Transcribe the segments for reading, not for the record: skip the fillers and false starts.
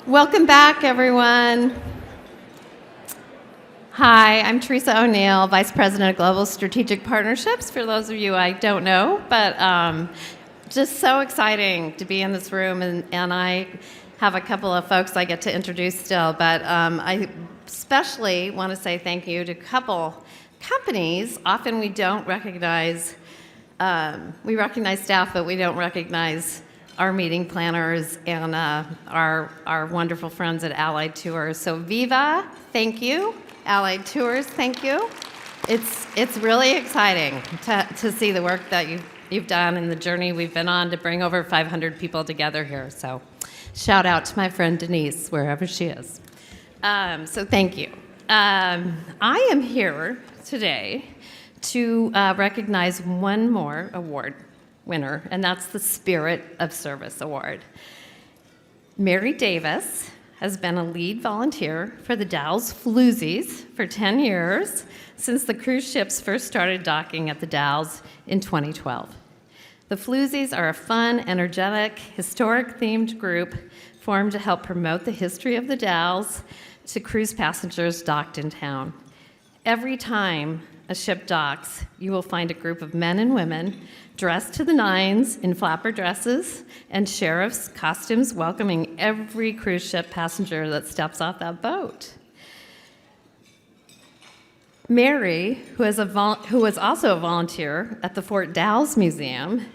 Welcome back, everyone. Hi, I'm Teresa O'Neill, Vice President of Global Strategic Partnerships, for those of you I don't know, but just so exciting to be in this room, and I have a couple of folks I get to introduce still, but I especially want to say thank you to a couple companies. Often we don't recognize, we recognize staff, but we don't recognize our meeting planners and our wonderful friends at Allied Tours. So Viva, thank you. Allied Tours, thank you. It's really exciting to see the work that you've done and the journey we've been on to bring over 500 people together here. So shout out to my friend Denise, wherever she is. So thank you. I am here today to recognize one more award winner, and that's the Spirit of Service Award. Mary Davis has been a lead volunteer for the Dalles Floozies for 10 years, since the cruise ships first started docking at the Dalles in 2012. The Floozies are a fun, energetic, historic-themed group formed to help promote the history of the Dalles to cruise passengers docked in town. Every time a ship docks, you will find a group of men and women dressed to the nines in flapper dresses and sheriff's costumes welcoming every cruise ship passenger that steps off that boat. Mary, who was also a volunteer at the Fort Dalles Museum,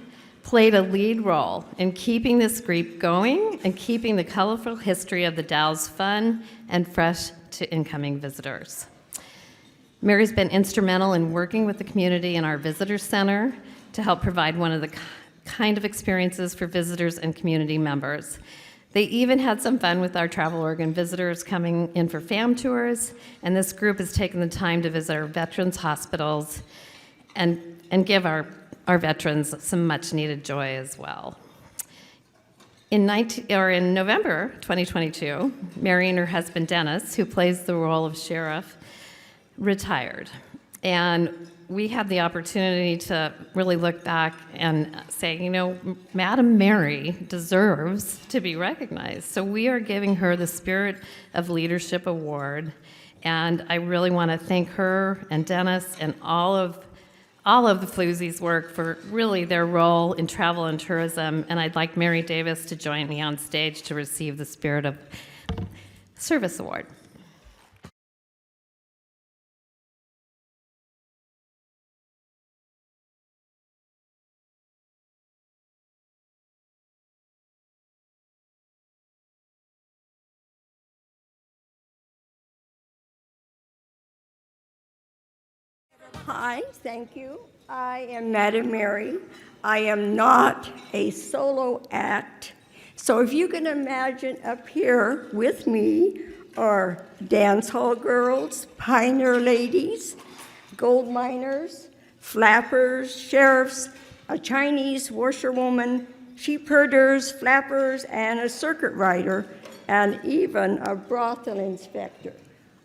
played a lead role in keeping this group going and keeping the colorful history of the Dalles fun and fresh to incoming visitors. Mary's been instrumental in working with the community in our visitor center to help provide one of the kind of experiences for visitors and community members. They even had some fun with our Travel Oregon visitors coming in for fam tours, and this group has taken the time to visit our veterans hospitals and give our veterans some much needed joy as well. In November 2022, Mary and her husband Dennis, who plays the role of sheriff, retired. And we had the opportunity to really look back and say, you know, Madam Mary deserves to be recognized. So we are giving her the Spirit of Leadership Award. And I really want to thank her and Dennis and all of the Floozies' work for really their role in travel and tourism. And I'd like Mary Davis to join me on stage to receive the Spirit of Service Award. Hi, thank you. I am Madam Mary. I am not a solo act. So if you can imagine up here with me are dance hall girls, pioneer ladies, gold miners, flappers, sheriffs, a Chinese washerwoman, sheep herders, flappers, and a circuit rider, and even a brothel inspector.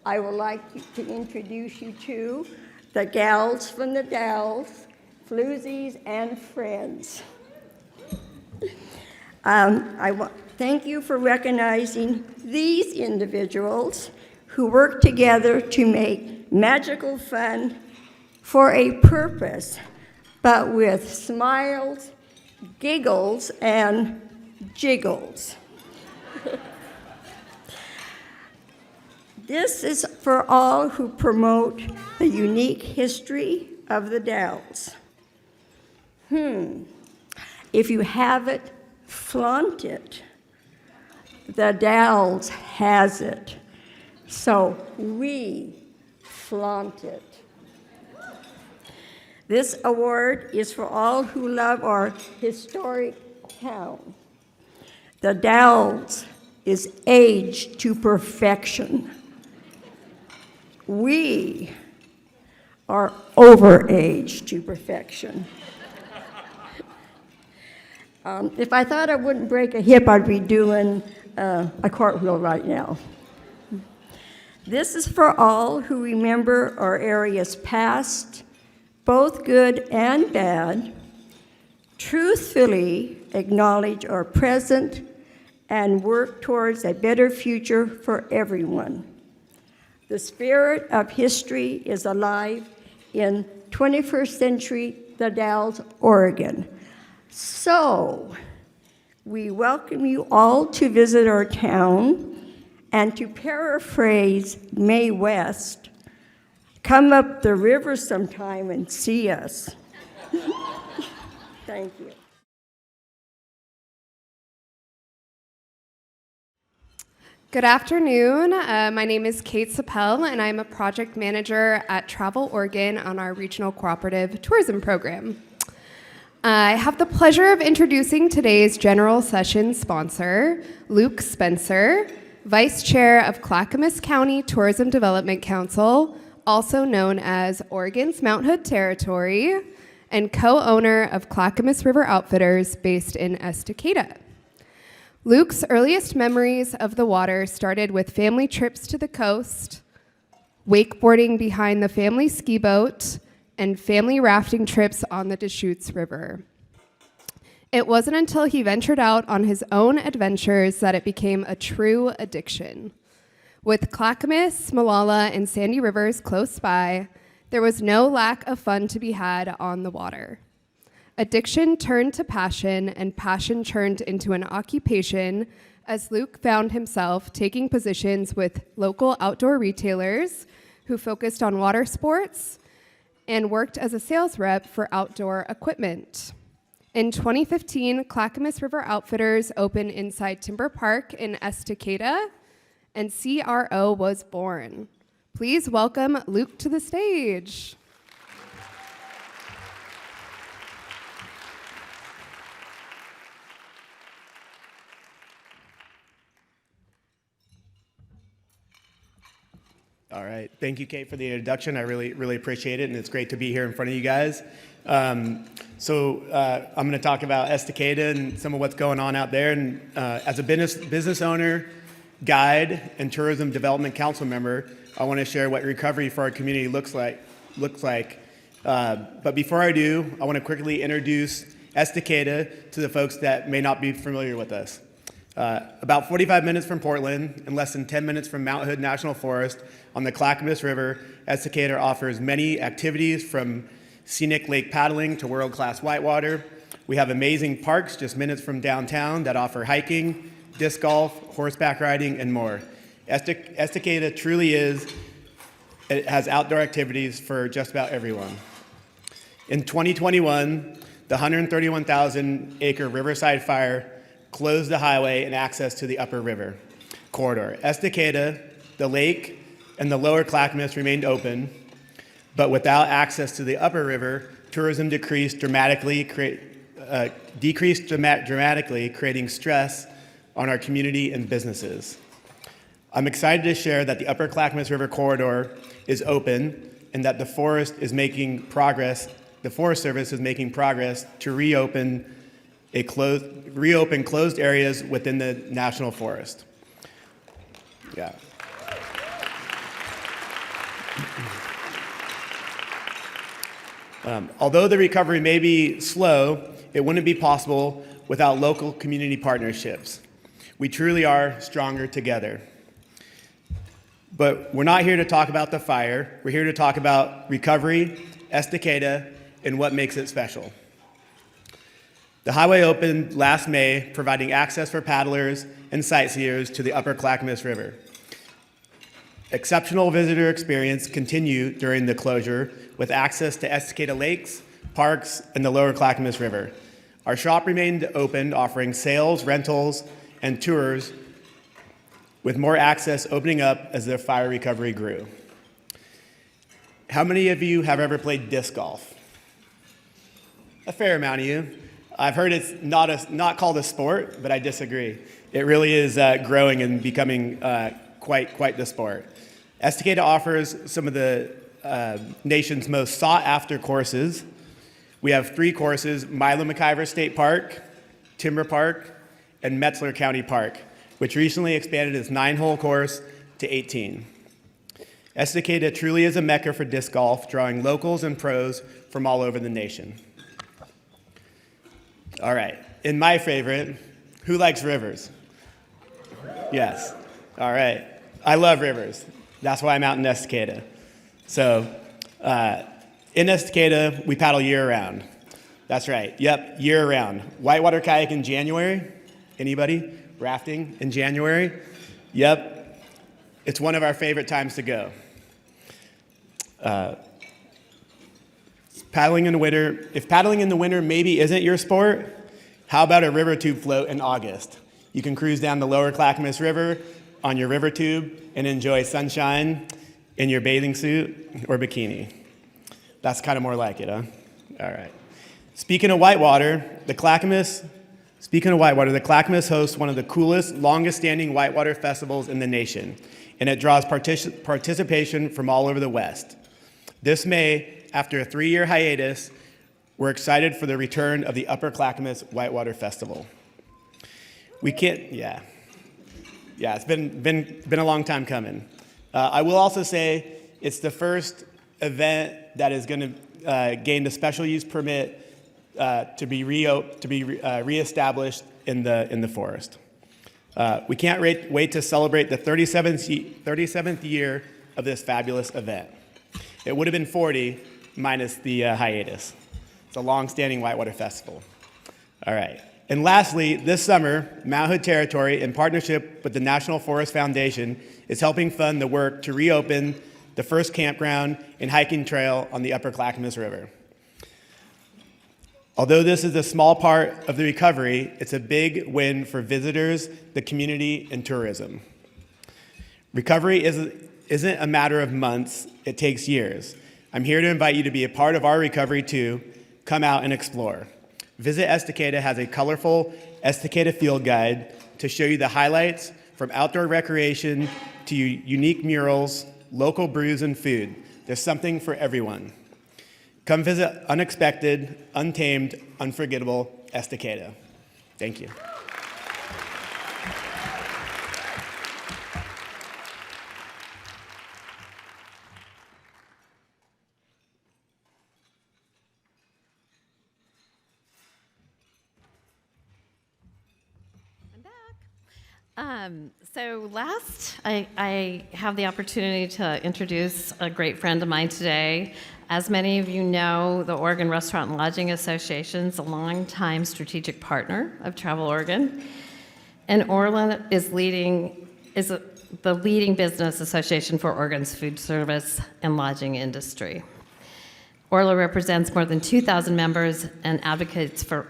I would like to introduce you to the gals from the Dalles, Floozies, and friends. Thank you for recognizing these individuals who work together to make magical fun for a purpose, but with smiles, giggles, and jiggles. This is for all who promote the unique history of the Dalles. If you have it, flaunt it. The Dalles has it. So we flaunt it. This award is for all who love our historic town. The Dalles is aged to perfection. We are overaged to perfection. If I thought I wouldn't break a hip, I'd be doing a cartwheel right now. This is for all who remember our area's past, both good and bad, truthfully acknowledge our present, and work towards a better future for everyone. The spirit of history is alive in 21st century The Dalles, Oregon. So, we welcome you all to visit our town, and to paraphrase Mae West, come up the river sometime and see us. Thank you. Good afternoon. My name is Kate Sapel, and I'm a project manager at Travel Oregon on our Regional Cooperative Tourism Program. I have the pleasure of introducing today's general session sponsor, Luke Spencer, Vice Chair of Clackamas County Tourism Development Council, also known as Oregon's Mount Hood Territory, and co-owner of Clackamas River Outfitters based in Estacada. Luke's earliest memories of the water started with family trips to the coast, wakeboarding behind the family ski boat, and family rafting trips on the Deschutes River. It wasn't until he ventured out on his own adventures that it became a true addiction. With Clackamas, Molalla, and Sandy Rivers close by, there was no lack of fun to be had on the water. Addiction turned to passion, and passion turned into an occupation as Luke found himself taking positions with local outdoor retailers who focused on water sports and worked as a sales rep for outdoor equipment. In 2015, Clackamas River Outfitters opened inside Timber Park in Estacada, and CRO was born. Please welcome Luke to the stage. All right. Thank you, Kate, for the introduction. I really appreciate it, and it's great to be here in front of you guys. I'm going to talk about Estacada and some of what's going on out there. And as a business owner, guide, and tourism development council member, I want to share what recovery for our community looks like. But before I do, I want to quickly introduce Estacada to the folks that may not be familiar with us. About 45 minutes from Portland and less than 10 minutes from Mount Hood National Forest on the Clackamas River, Estacada offers many activities from scenic lake paddling to world-class whitewater. We have amazing parks just minutes from downtown that offer hiking, disc golf, horseback riding, and more. Estacada truly it has outdoor activities for just about everyone. In 2021, the 131,000-acre Riverside Fire closed the highway and access to the upper river corridor. Estacada, the lake, and the lower Clackamas remained open, but without access to the upper river, tourism decreased dramatically, creating stress on our community and businesses. I'm excited to share that the upper Clackamas River corridor is open and that the Forest Service is making progress to reopen closed areas within the National Forest. Yeah. Although the recovery may be slow, it wouldn't be possible without local community partnerships. We truly are stronger together. But we're not here to talk about the fire. We're here to talk about recovery, Estacada, and what makes it special. The highway opened last May, providing access for paddlers and sightseers to the upper Clackamas River. Exceptional visitor experience continued during the closure with access to Estacada lakes, parks, and the lower Clackamas River. Our shop remained open, offering sales, rentals, and tours, with more access opening up as the fire recovery grew. How many of you have ever played disc golf? A fair amount of you. I've heard it's not called a sport, but I disagree. It really is growing and becoming quite the sport. Estacada offers some of the nation's most sought-after courses. We have 3 courses: Milo McIver State Park, Timber Park, and Metzler County Park, which recently expanded its 9-hole course to 18. Estacada truly is a mecca for disc golf, drawing locals and pros from all over the nation. All right, and my favorite, who likes rivers? Yes. All right. I love rivers. That's why I'm out in Estacada. So in Estacada, we paddle year-round. That's right. Yep, year-round. Whitewater kayak in January. Anybody? Rafting in January? Yep. It's one of our favorite times to go. Paddling in the winter. If paddling in the winter maybe isn't your sport, how about a river tube float in August? You can cruise down the lower Clackamas River on your river tube and enjoy sunshine in your bathing suit or bikini. That's kind of more like it, huh? All right. Speaking of whitewater, the Clackamas hosts one of the coolest, longest-standing whitewater festivals in the nation, and it draws participation from all over the West. This May, after a 3-year hiatus, we're excited for the return of the Upper Clackamas Whitewater Festival. Yeah, it's been a long time coming. I will also say it's the first event that is going to gain the special use permit to be reestablished in the forest. We can't wait to celebrate the 37th year of this fabulous event. It would have been 40 minus the hiatus. It's a long-standing whitewater festival. All right. And lastly, this summer, Mount Hood Territory, in partnership with the National Forest Foundation, is helping fund the work to reopen the first campground and hiking trail on the Upper Clackamas River. Although this is a small part of the recovery, it's a big win for visitors, the community, and tourism. Recovery isn't a matter of months, it takes years. I'm here to invite you to be a part of our recovery too. Come out and explore. Visit Estacada has a colorful Estacada field guide to show you the highlights from outdoor recreation to unique murals, local brews, and food. There's something for everyone. Come visit unexpected, untamed, unforgettable Estacada. Thank you. So last, I have the opportunity to introduce a great friend of mine today. As many of you know, the Oregon Restaurant and Lodging Association is a longtime strategic partner of Travel Oregon, and Orla is the leading business association for Oregon's food service and lodging industry. Orla represents more than 2,000 members and advocates for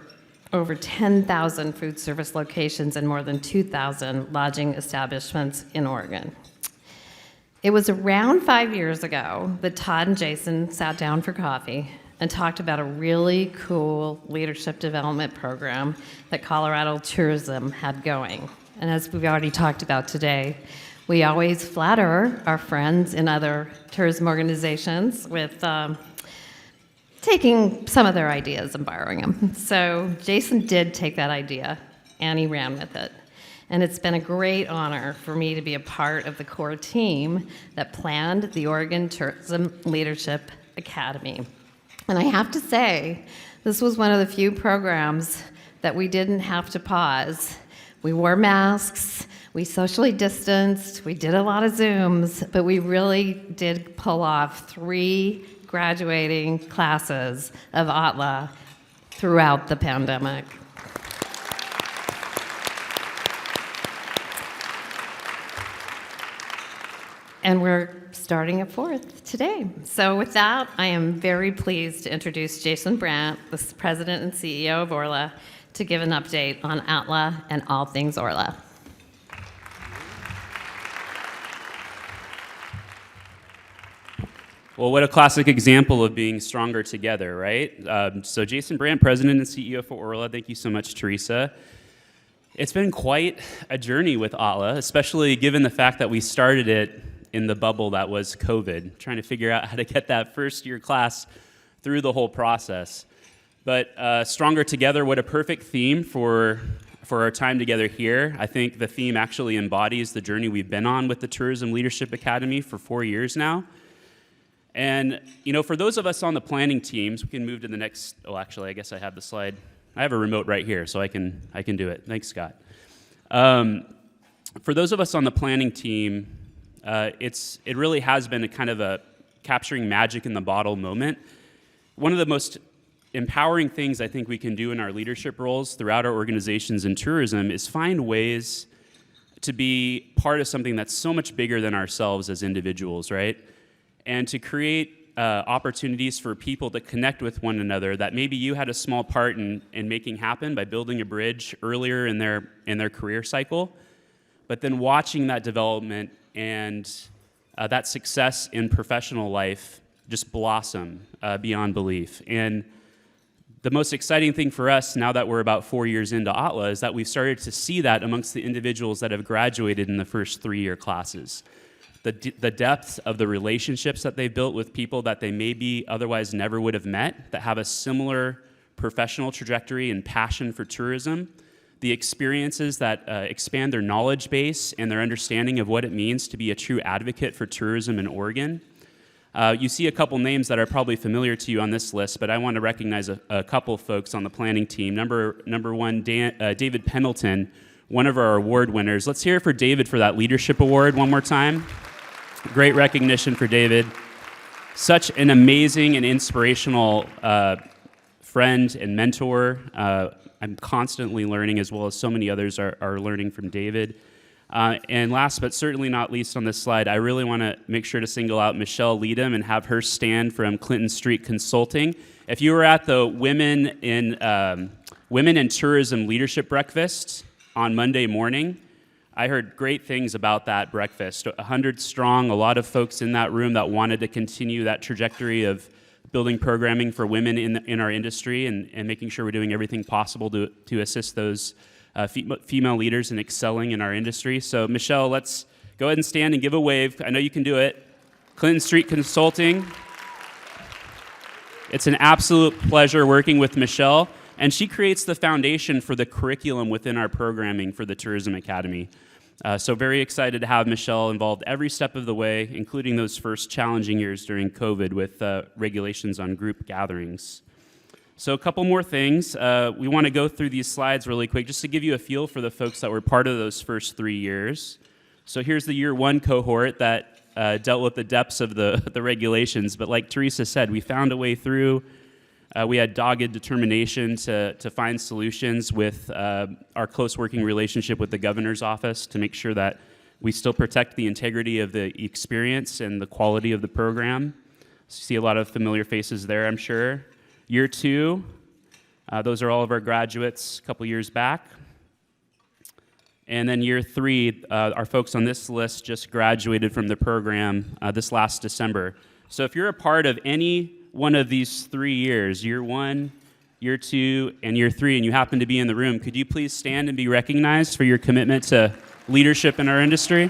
over 10,000 food service locations and more than 2,000 lodging establishments in Oregon. It was around 5 years ago that Todd and Jason sat down for coffee and talked about a really cool leadership development program that Colorado Tourism had going. And as we've already talked about today, we always flatter our friends in other tourism organizations with taking some of their ideas and borrowing them. So Jason did take that idea, and he ran with it. And it's been a great honor for me to be a part of the core team that planned the Oregon Tourism Leadership Academy. And I have to say, this was one of the few programs that we didn't have to pause. We wore masks, we socially distanced, we did a lot of Zooms, but we really did pull off 3 graduating classes of ATLA throughout the pandemic. And we're starting a 4th today. So with that, I am very pleased to introduce Jason Brandt, the President and CEO of Orla, to give an update on ATLA and all things Orla. Well, what a classic example of being stronger together, right? So Jason Brandt, President and CEO for Orla. Thank you so much, Teresa. It's been quite a journey with ATLA, especially given the fact that we started it in the bubble that was COVID, trying to figure out how to get that first-year class through the whole process. But stronger together, what a perfect theme for our time together here. I think the theme actually embodies the journey we've been on with the Tourism Leadership Academy for 4 years now. And, you know, for those of us on the planning teams, we can move to the next, oh, actually, I guess I have the slide. I have a remote right here, so I can do it. Thanks, Scott. For those of us on the planning team, it really has been a kind of a capturing magic in the bottle moment. One of the most empowering things I think we can do in our leadership roles throughout our organizations in tourism is find ways to be part of something that's so much bigger than ourselves as individuals, right? And to create opportunities for people to connect with one another that maybe you had a small part in making happen by building a bridge earlier in their career cycle, but then watching that development and that success in professional life just blossom beyond belief. And the most exciting thing for us now that we're about 4 years into ATLA is that we've started to see that amongst the individuals that have graduated in the first 3-year classes. The depth of the relationships that they've built with people that they maybe otherwise never would have met, that have a similar professional trajectory and passion for tourism, the experiences that expand their knowledge base and their understanding of what it means to be a true advocate for tourism in Oregon. You see a couple names that are probably familiar to you on this list, but I want to recognize a couple folks on the planning team. Number one, David Pendleton, one of our award winners. Let's hear it for David for that leadership award one more time. Great recognition for David. Such an amazing and inspirational friend and mentor. I'm constantly learning, as well as so many others are learning from David. And last but certainly not least on this slide, I really want to make sure to single out Michelle Leadham and have her stand from Clinton Street Consulting. If you were at the Women in Tourism Leadership Breakfast on Monday morning, I heard great things about that breakfast. 100 strong, a lot of folks in that room that wanted to continue that trajectory of building programming for women in our industry and making sure we're doing everything possible to assist those female leaders in excelling in our industry. So Michelle, let's go ahead and stand and give a wave. I know you can do it. Clinton Street Consulting. It's an absolute pleasure working with Michelle, and she creates the foundation for the curriculum within our programming for the Tourism Academy. So very excited to have Michelle involved every step of the way, including those first challenging years during COVID with regulations on group gatherings. So a couple more things. We want to go through these slides really quick just to give you a feel for the folks that were part of those first 3 years. So here's the year one cohort that dealt with the depths of the regulations. But like Teresa said, we found a way through. We had dogged determination to find solutions with our close working relationship with the governor's office to make sure that we still protect the integrity of the experience and the quality of the program. So you see a lot of familiar faces there, I'm sure. Year two, those are all of our graduates a couple years back. And then year three, our folks on this list just graduated from the program this last December. So if you're a part of any one of these 3 years, year one, year two, and year three, and you happen to be in the room, could you please stand and be recognized for your commitment to leadership in our industry?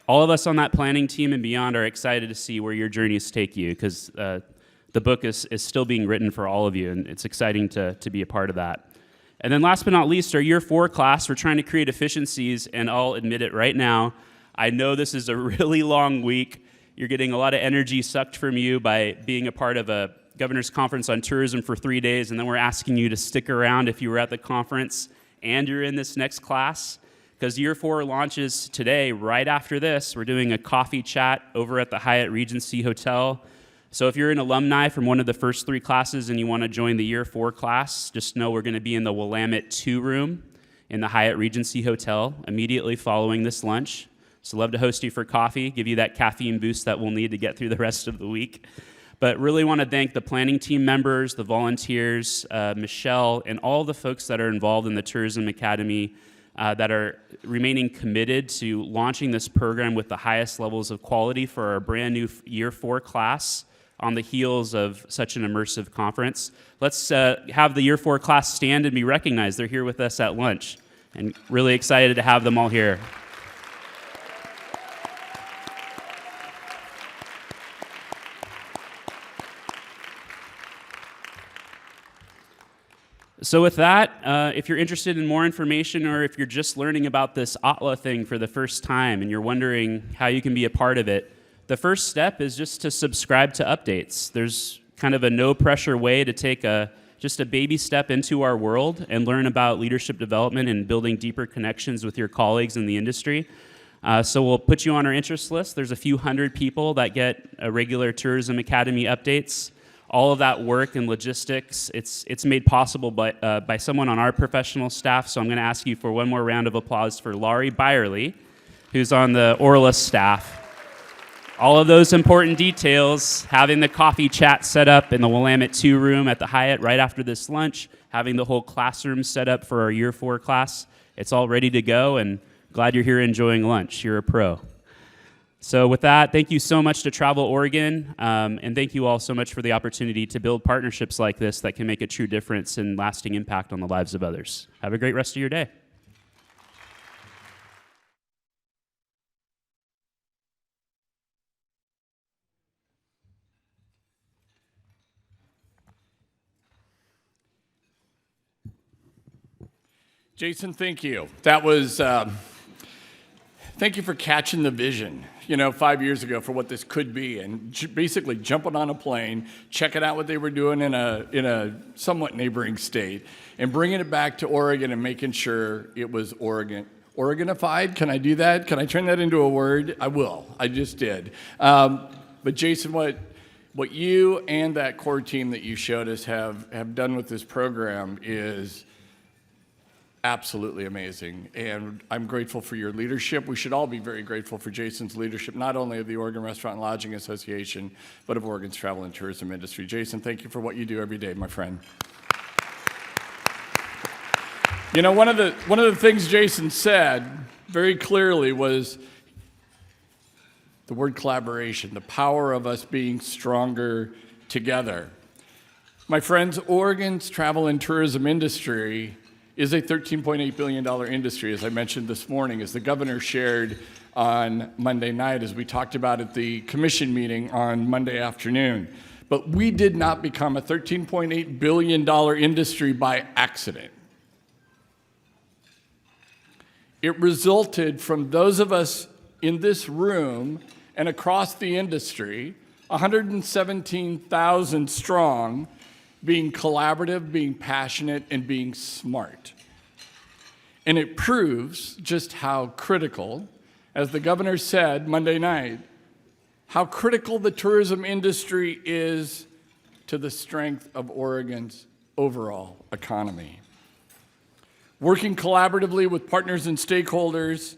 All of us on that planning team and beyond are excited to see where your journeys take you, because the book is still being written for all of you, and it's exciting to be a part of that. And then last but not least, our year four class, we're trying to create efficiencies, and I'll admit it right now, I know this is a really long week. You're getting a lot of energy sucked from you by being a part of a governor's conference on tourism for 3 days, and then we're asking you to stick around if you were at the conference and you're in this next class. Because year four launches today, right after this. We're doing a coffee chat over at the Hyatt Regency Hotel. So if you're an alumni from one of the first 3 classes and you want to join the year four class, just know we're going to be in the Willamette 2 room in the Hyatt Regency Hotel immediately following this lunch. So love to host you for coffee, give you that caffeine boost that we'll need to get through the rest of the week. But really want to thank the planning team members, the volunteers, Michelle, and all the folks that are involved in the Tourism Academy that are remaining committed to launching this program with the highest levels of quality for our brand new year four class on the heels of such an immersive conference. Let's have the year four class stand and be recognized. They're here with us at lunch, and really excited to have them all here. So with that, if you're interested in more information, or if you're just learning about this ATLA thing for the first time and you're wondering how you can be a part of it, The first step is just to subscribe to updates. There's kind of a no-pressure way to take just a baby step into our world and learn about leadership development and building deeper connections with your colleagues in the industry. So we'll put you on our interest list. There's a few hundred people that get regular Tourism Academy updates. All of that work and logistics, it's made possible by someone on our professional staff. So I'm going to ask you for one more round of applause for Laurie Byerly, who's on the Orla staff. All of those important details, having the coffee chat set up in the Willamette 2 room at the Hyatt right after this lunch, having the whole classroom set up for our Year 4 class, it's all ready to go, and glad you're here enjoying lunch. You're a pro. So with that, thank you so much to Travel Oregon, and thank you all so much for the opportunity to build partnerships like this that can make a true difference and lasting impact on the lives of others. Have a great rest of your day. Jason, thank you. That was, thank you for catching the vision, 5 years ago for what this could be, and basically jumping on a plane, checking out what they were doing in a somewhat neighboring state, and bringing it back to Oregon and making sure it was Oregonified. Can I do that? Can I turn that into a word? I will. I just did. But Jason, what you and that core team that you showed us have done with this program is absolutely amazing, and I'm grateful for your leadership. We should all be very grateful for Jason's leadership, not only of the Oregon Restaurant and Lodging Association, but of Oregon's travel and tourism industry. Jason, thank you for what you do every day, my friend. One of the things Jason said very clearly was the word collaboration, the power of us being stronger together. My friends, Oregon's travel and tourism industry is a $13.8 billion industry, as I mentioned this morning, as the governor shared on Monday night, as we talked about at the commission meeting on Monday afternoon. But we did not become a $13.8 billion industry by accident. It resulted from those of us in this room and across the industry, 117,000 strong, being collaborative, being passionate, and being smart. And it proves just how critical, as the governor said Monday night, how critical the tourism industry is to the strength of Oregon's overall economy. Working collaboratively with partners and stakeholders,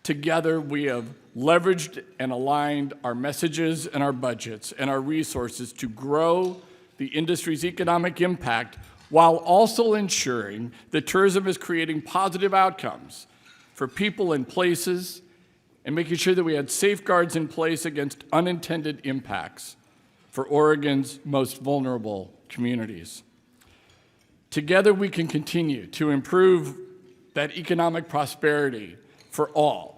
together we have leveraged and aligned our messages and our budgets and our resources to grow the industry's economic impact while also ensuring that tourism is creating positive outcomes for people and places and making sure that we had safeguards in place against unintended impacts for Oregon's most vulnerable communities. Together we can continue to improve that economic prosperity for all,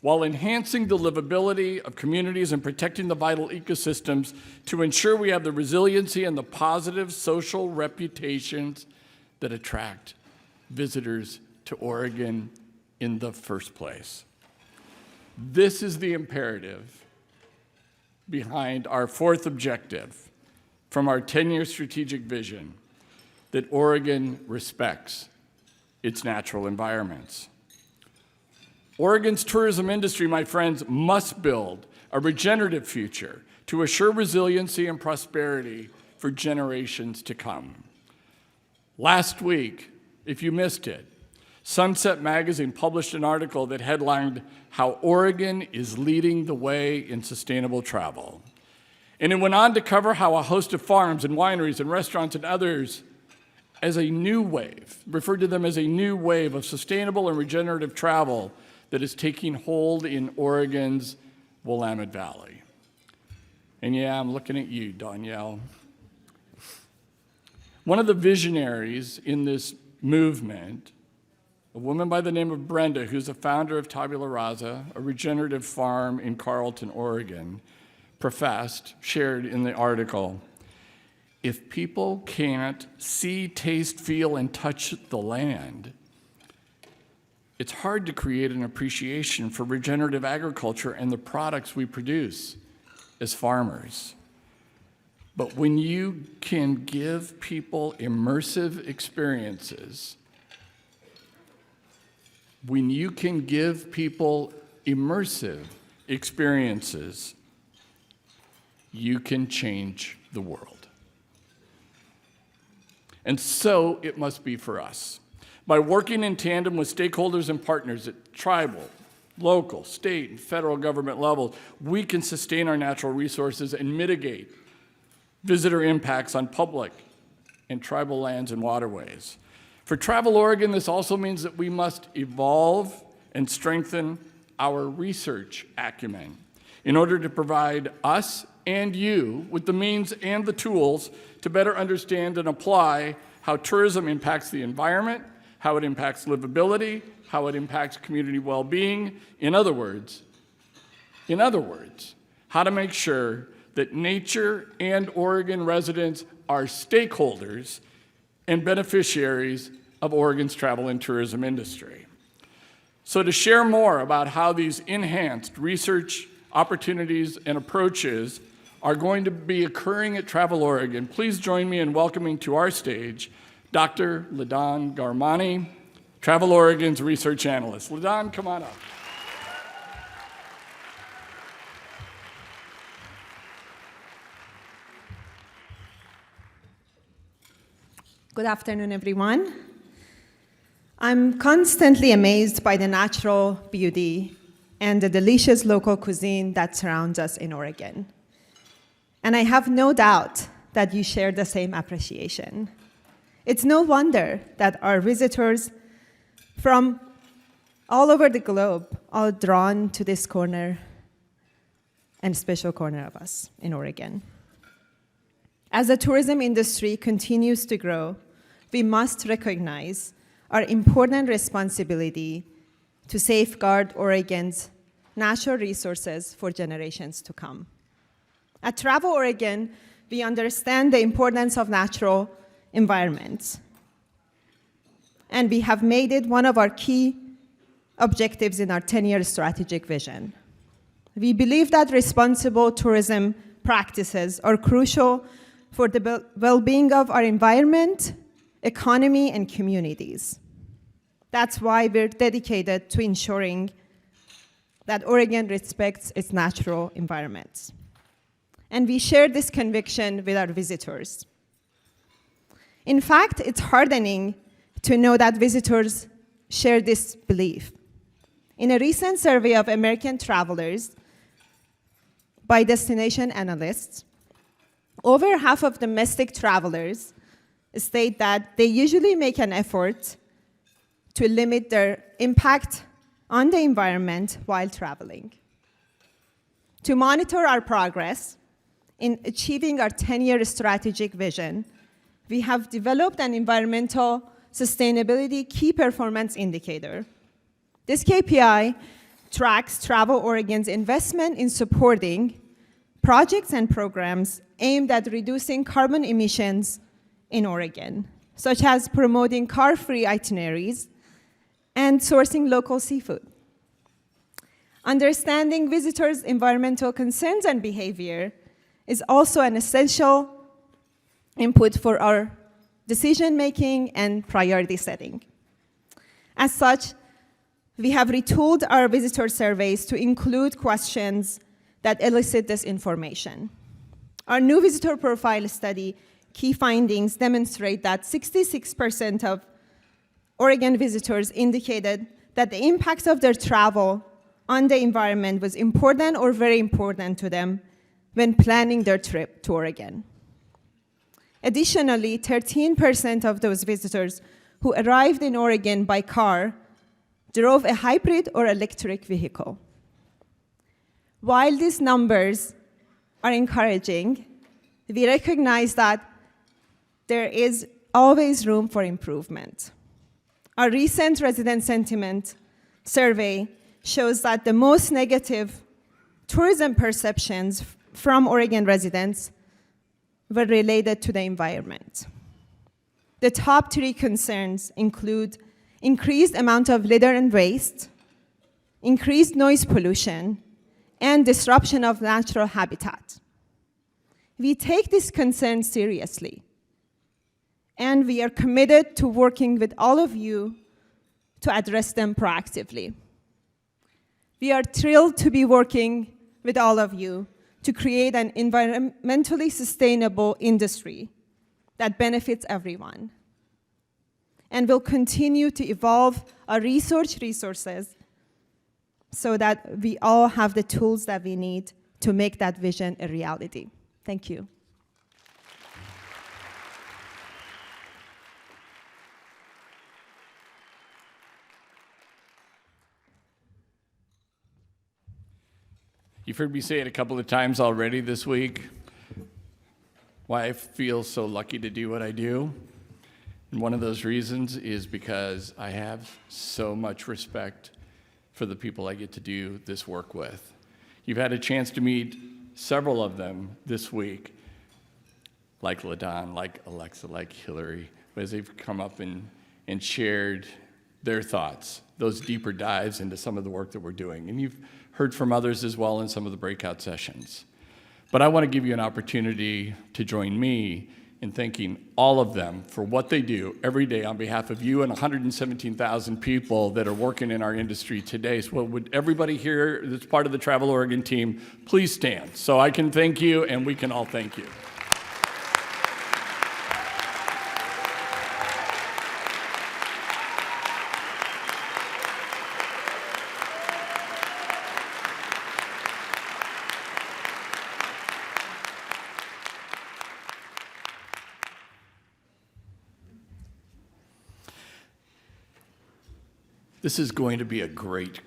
while enhancing the livability of communities and protecting the vital ecosystems to ensure we have the resiliency and the positive social reputations that attract visitors to Oregon in the first place. This is the imperative behind our fourth objective from our 10-year strategic vision, that Oregon respects its natural environments. Oregon's tourism industry, my friends, must build a regenerative future to assure resiliency and prosperity for generations to come. Last week, if you missed it, Sunset Magazine published an article that headlined "How Oregon is Leading the Way in Sustainable Travel." And it went on to cover how a host of farms and wineries and restaurants and others as a new wave, referred to them as a new wave of sustainable and regenerative travel that is taking hold in Oregon's Willamette Valley. And yeah, I'm looking at you, Danielle. One of the visionaries in this movement, a woman by the name of Brenda, who's the founder of Tabula Rasa, a regenerative farm in Carlton, Oregon, shared in the article, if people can't see, taste, feel, and touch the land, it's hard to create an appreciation for regenerative agriculture and the products we produce as farmers. But when you can give people immersive experiences, you can change the world. And so it must be for us. By working in tandem with stakeholders and partners at tribal, local, state, and federal government levels, we can sustain our natural resources and mitigate visitor impacts on public and tribal lands and waterways. For Travel Oregon, this also means that we must evolve and strengthen our research acumen in order to provide us and you with the means and the tools to better understand and apply how tourism impacts the environment, how it impacts livability, how it impacts community well-being. In other words, how to make sure that nature and Oregon residents are stakeholders and beneficiaries of Oregon's travel and tourism industry. So to share more about how these enhanced research opportunities and approaches are going to be occurring at Travel Oregon, please join me in welcoming to our stage Dr. LaDon Garmani, Travel Oregon's research analyst. LaDon, come on up. Good afternoon, everyone. I'm constantly amazed by the natural beauty and the delicious local cuisine that surrounds us in Oregon. And I have no doubt that you share the same appreciation. It's no wonder that our visitors from all over the globe are drawn to this corner and special corner of us in Oregon. As the tourism industry continues to grow, we must recognize our important responsibility to safeguard Oregon's natural resources for generations to come. At Travel Oregon, we understand the importance of natural environments, and we have made it one of our key objectives in our 10-year strategic vision. We believe that responsible tourism practices are crucial for the well-being of our environment, economy, and communities. That's why we're dedicated to ensuring that Oregon respects its natural environments. And we share this conviction with our visitors. In fact, it's heartening to know that visitors share this belief. In a recent survey of American travelers by destination analysts, over half of domestic travelers state that they usually make an effort to limit their impact on the environment while traveling. To monitor our progress in achieving our 10-year strategic vision, we have developed an environmental sustainability key performance indicator. This KPI tracks Travel Oregon's investment in supporting projects and programs aimed at reducing carbon emissions in Oregon, such as promoting car-free itineraries and sourcing local seafood. Understanding visitors' environmental concerns and behavior is also an essential input for our decision-making and priority setting. As such, we have retooled our visitor surveys to include questions that elicit this information. Our new visitor profile study key findings demonstrate that 66% of Oregon visitors indicated that the impacts of their travel on the environment was important or very important to them when planning their trip to Oregon. Additionally, 13% of those visitors who arrived in Oregon by car drove a hybrid or electric vehicle. While these numbers are encouraging, we recognize that there is always room for improvement. Our recent resident sentiment survey shows that the most negative tourism perceptions from Oregon residents were related to the environment. The top 3 concerns include increased amount of litter and waste, increased noise pollution, and disruption of natural habitat. We take this concern seriously, and we are committed to working with all of you to address them proactively. We are thrilled to be working with all of you to create an environmentally sustainable industry that benefits everyone. And will continue to evolve our research resources so that we all have the tools that we need to make that vision a reality. Thank you. You've heard me say it a couple of times already this week, why I feel so lucky to do what I do. And one of those reasons is because I have so much respect for the people I get to do this work with. You've had a chance to meet several of them this week, like LaDon, like Alexa, like Hillary, as they've come up and shared their thoughts, those deeper dives into some of the work that we're doing. And you've heard from others as well in some of the breakout sessions. But I want to give you an opportunity to join me in thanking all of them for what they do every day on behalf of you and 117,000 people that are working in our industry today. So would everybody here that's part of the Travel Oregon team please stand so I can thank you and we can all thank you. This is going to be a great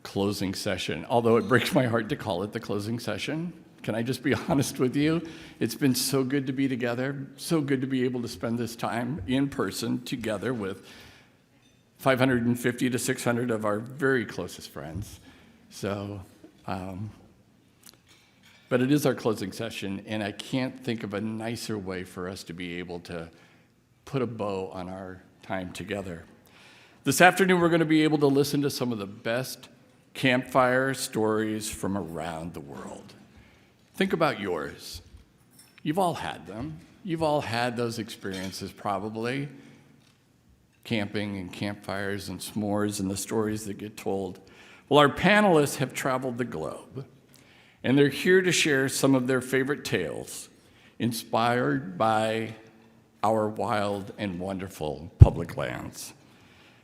closing session, although it breaks my heart to call it the closing session. Can I just be honest with you? It's been so good to be together, so good to be able to spend this time in person together with 550 to 600 of our very closest friends. So, but it is our closing session, and I can't think of a nicer way for us to be able to put a bow on our time together. This afternoon, we're going to be able to listen to some of the best campfire stories from around the world. Think about yours. You've all had them. You've all had those experiences probably. Camping and campfires and s'mores and the stories that get told. Well, our panelists have traveled the globe, and they're here to share some of their favorite tales inspired by our wild and wonderful public lands.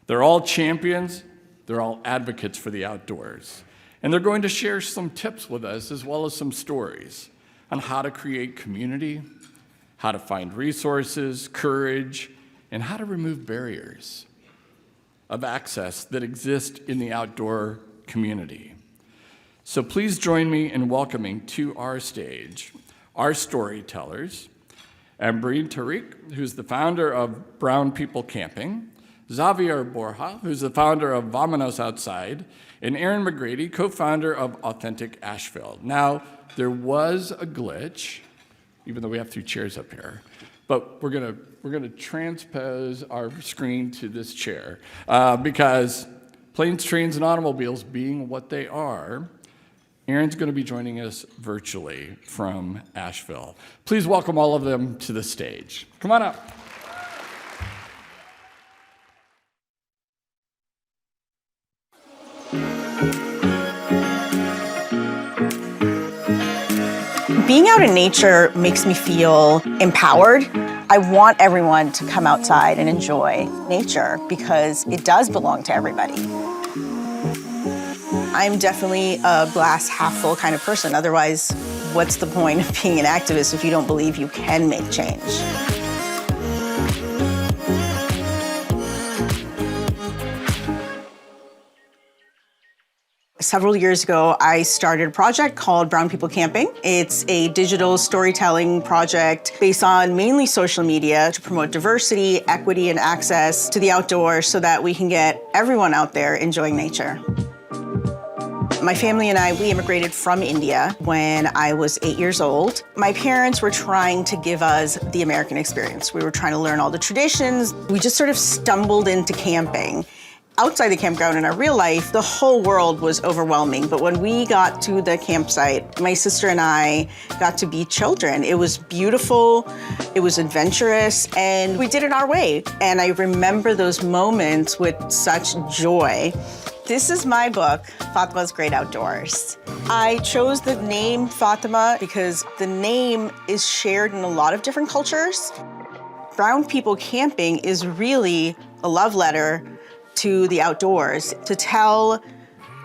They're all champions, they're all advocates for the outdoors. And they're going to share some tips with us as well as some stories on how to create community, how to find resources, courage, and how to remove barriers of access that exist in the outdoor community. So please join me in welcoming to our stage our storytellers, Ambreen Tariq, who's the founder of Brown People Camping, Xavier Borja, who's the founder of Vamonos Outside, and Aaron McGrady, co-founder of Authentic Asheville. Now, there was a glitch, even though we have 2 chairs up here, but we're gonna transpose our screen to this chair because planes, trains, and automobiles being what they are, Aaron's gonna be joining us virtually from Asheville. Please welcome all of them to the stage. Come on up. Being out in nature makes me feel empowered. I want everyone to come outside and enjoy nature because it does belong to everybody. I'm definitely a glass half full kind of person. Otherwise, what's the point of being an activist if you don't believe you can make change? Several years ago, I started a project called Brown People Camping. It's a digital storytelling project based on mainly social media to promote diversity, equity, and access to the outdoors so that we can get everyone out there enjoying nature. My family and I, we immigrated from India when I was 8 years old. My parents were trying to give us the American experience. We were trying to learn all the traditions. We just sort of stumbled into camping. outside the campground in our real life, the whole world was overwhelming. But when we got to the campsite, my sister and I got to be children. It was beautiful, it was adventurous, and we did it our way. And I remember those moments with such joy. This is my book, Fatima's Great Outdoors. I chose the name Fatima because the name is shared in a lot of different cultures. Brown People Camping is really a love letter to the outdoors, to tell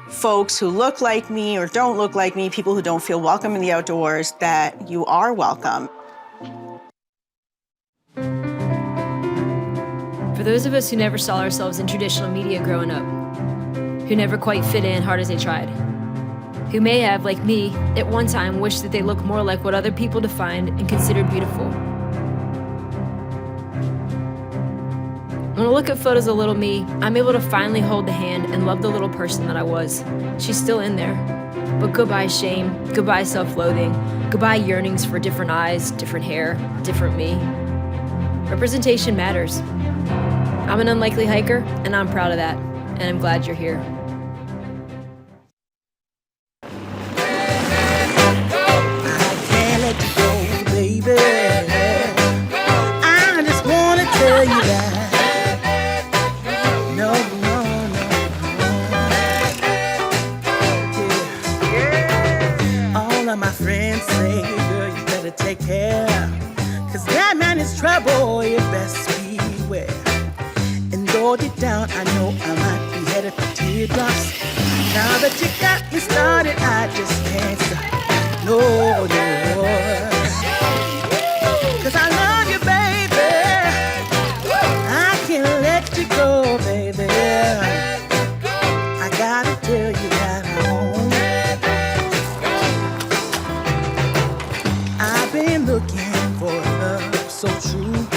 folks who look like me or don't look like me, people who don't feel welcome in the outdoors, that you are welcome. For those of us who never saw ourselves in traditional media growing up, who never quite fit in hard as they tried, who may have, like me, at one time wished that they looked more like what other people defined and considered beautiful. When I look at photos of little me, I'm able to finally hold the hand and love the little person that I was. She's still in there. But goodbye shame, goodbye self-loathing, goodbye yearnings for different eyes, different hair, different me. Representation matters. I'm an unlikely hiker, and I'm proud of that, and I'm glad you're here. Trouble, you best beware. And though deep down, I know I might be headed for teardrops. Now that you got me started, I just can't stop. No, no. 'Cause I love you, baby. I can't let you go, baby. I gotta tell you that I've been looking for love so true.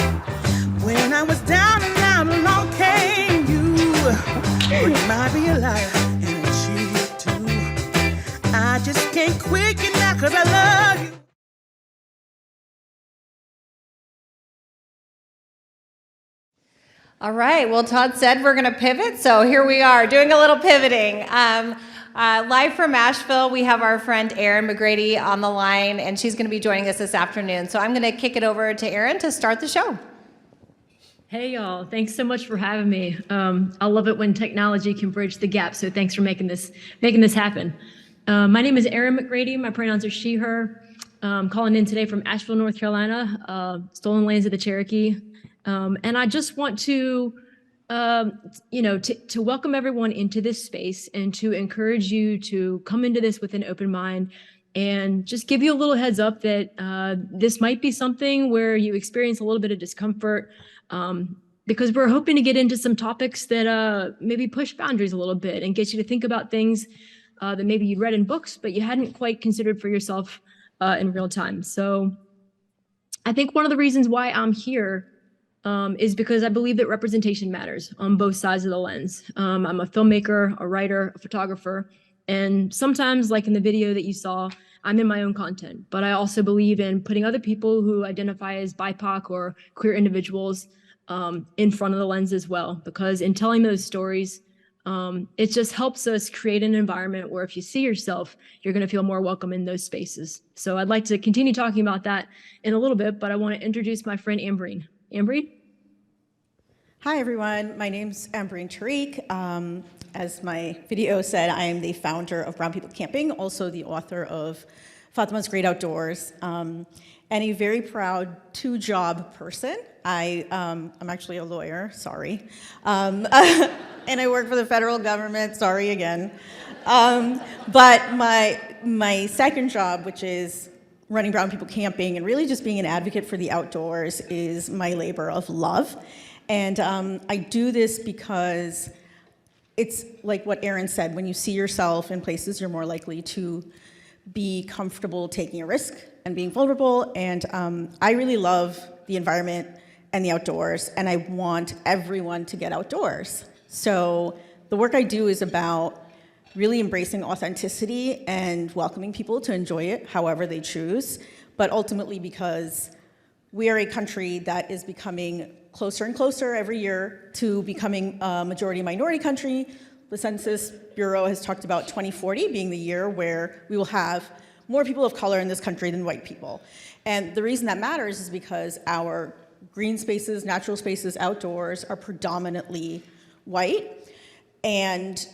When I was down and out, along came you. But you might be a liar and a cheat too. I just can't quit you now 'cause I love you. All right, well, Todd said we're going to pivot, so here we are doing a little pivoting. Live from Asheville, we have our friend Erin McGrady on the line, and she's going to be joining us this afternoon. So I'm going to kick it over to Erin to start the show. Hey, y'all. Thanks so much for having me. I love it when technology can bridge the gap, so thanks for making this happen. My name is Erin McGrady. My pronouns are she, her. I'm calling in today from Asheville, North Carolina, stolen lands of the Cherokee. And I just want to to welcome everyone into this space and to encourage you to come into this with an open mind and just give you a little heads up that this might be something where you experience a little bit of discomfort because we're hoping to get into some topics that maybe push boundaries a little bit and get you to think about things that maybe you'd read in books, but you hadn't quite considered for yourself in real time. So I think one of the reasons why I'm here is because I believe that representation matters on both sides of the lens. I'm a filmmaker, a writer, a photographer, and sometimes, like in the video that you saw, I'm in my own content. But I also believe in putting other people who identify as BIPOC or queer individuals in front of the lens as well, because in telling those stories, it just helps us create an environment where if you see yourself, you're going to feel more welcome in those spaces. So I'd like to continue talking about that in a little bit, but I want to introduce my friend Ambreen. Ambreen? Hi, everyone. My name's Ambreen Tariq. As my video said, I am the founder of Brown People Camping, also the author of Fatima's Great Outdoors, and a very proud two-job person. I'm actually a lawyer, sorry. And I work for the federal government, sorry again. But my second job, which is running Brown People Camping and really just being an advocate for the outdoors, is my labor of love. And I do this because it's like what Erin said, when you see yourself in places, you're more likely to be comfortable taking a risk and being vulnerable. And I really love the environment and the outdoors, and I want everyone to get outdoors. So the work I do is about really embracing authenticity and welcoming people to enjoy it however they choose, but ultimately because we are a country that is becoming closer and closer every year to becoming a majority minority country. The Census Bureau has talked about 2040 being the year where we will have more people of color in this country than white people. And the reason that matters is because our green spaces, natural spaces, outdoors are predominantly white. And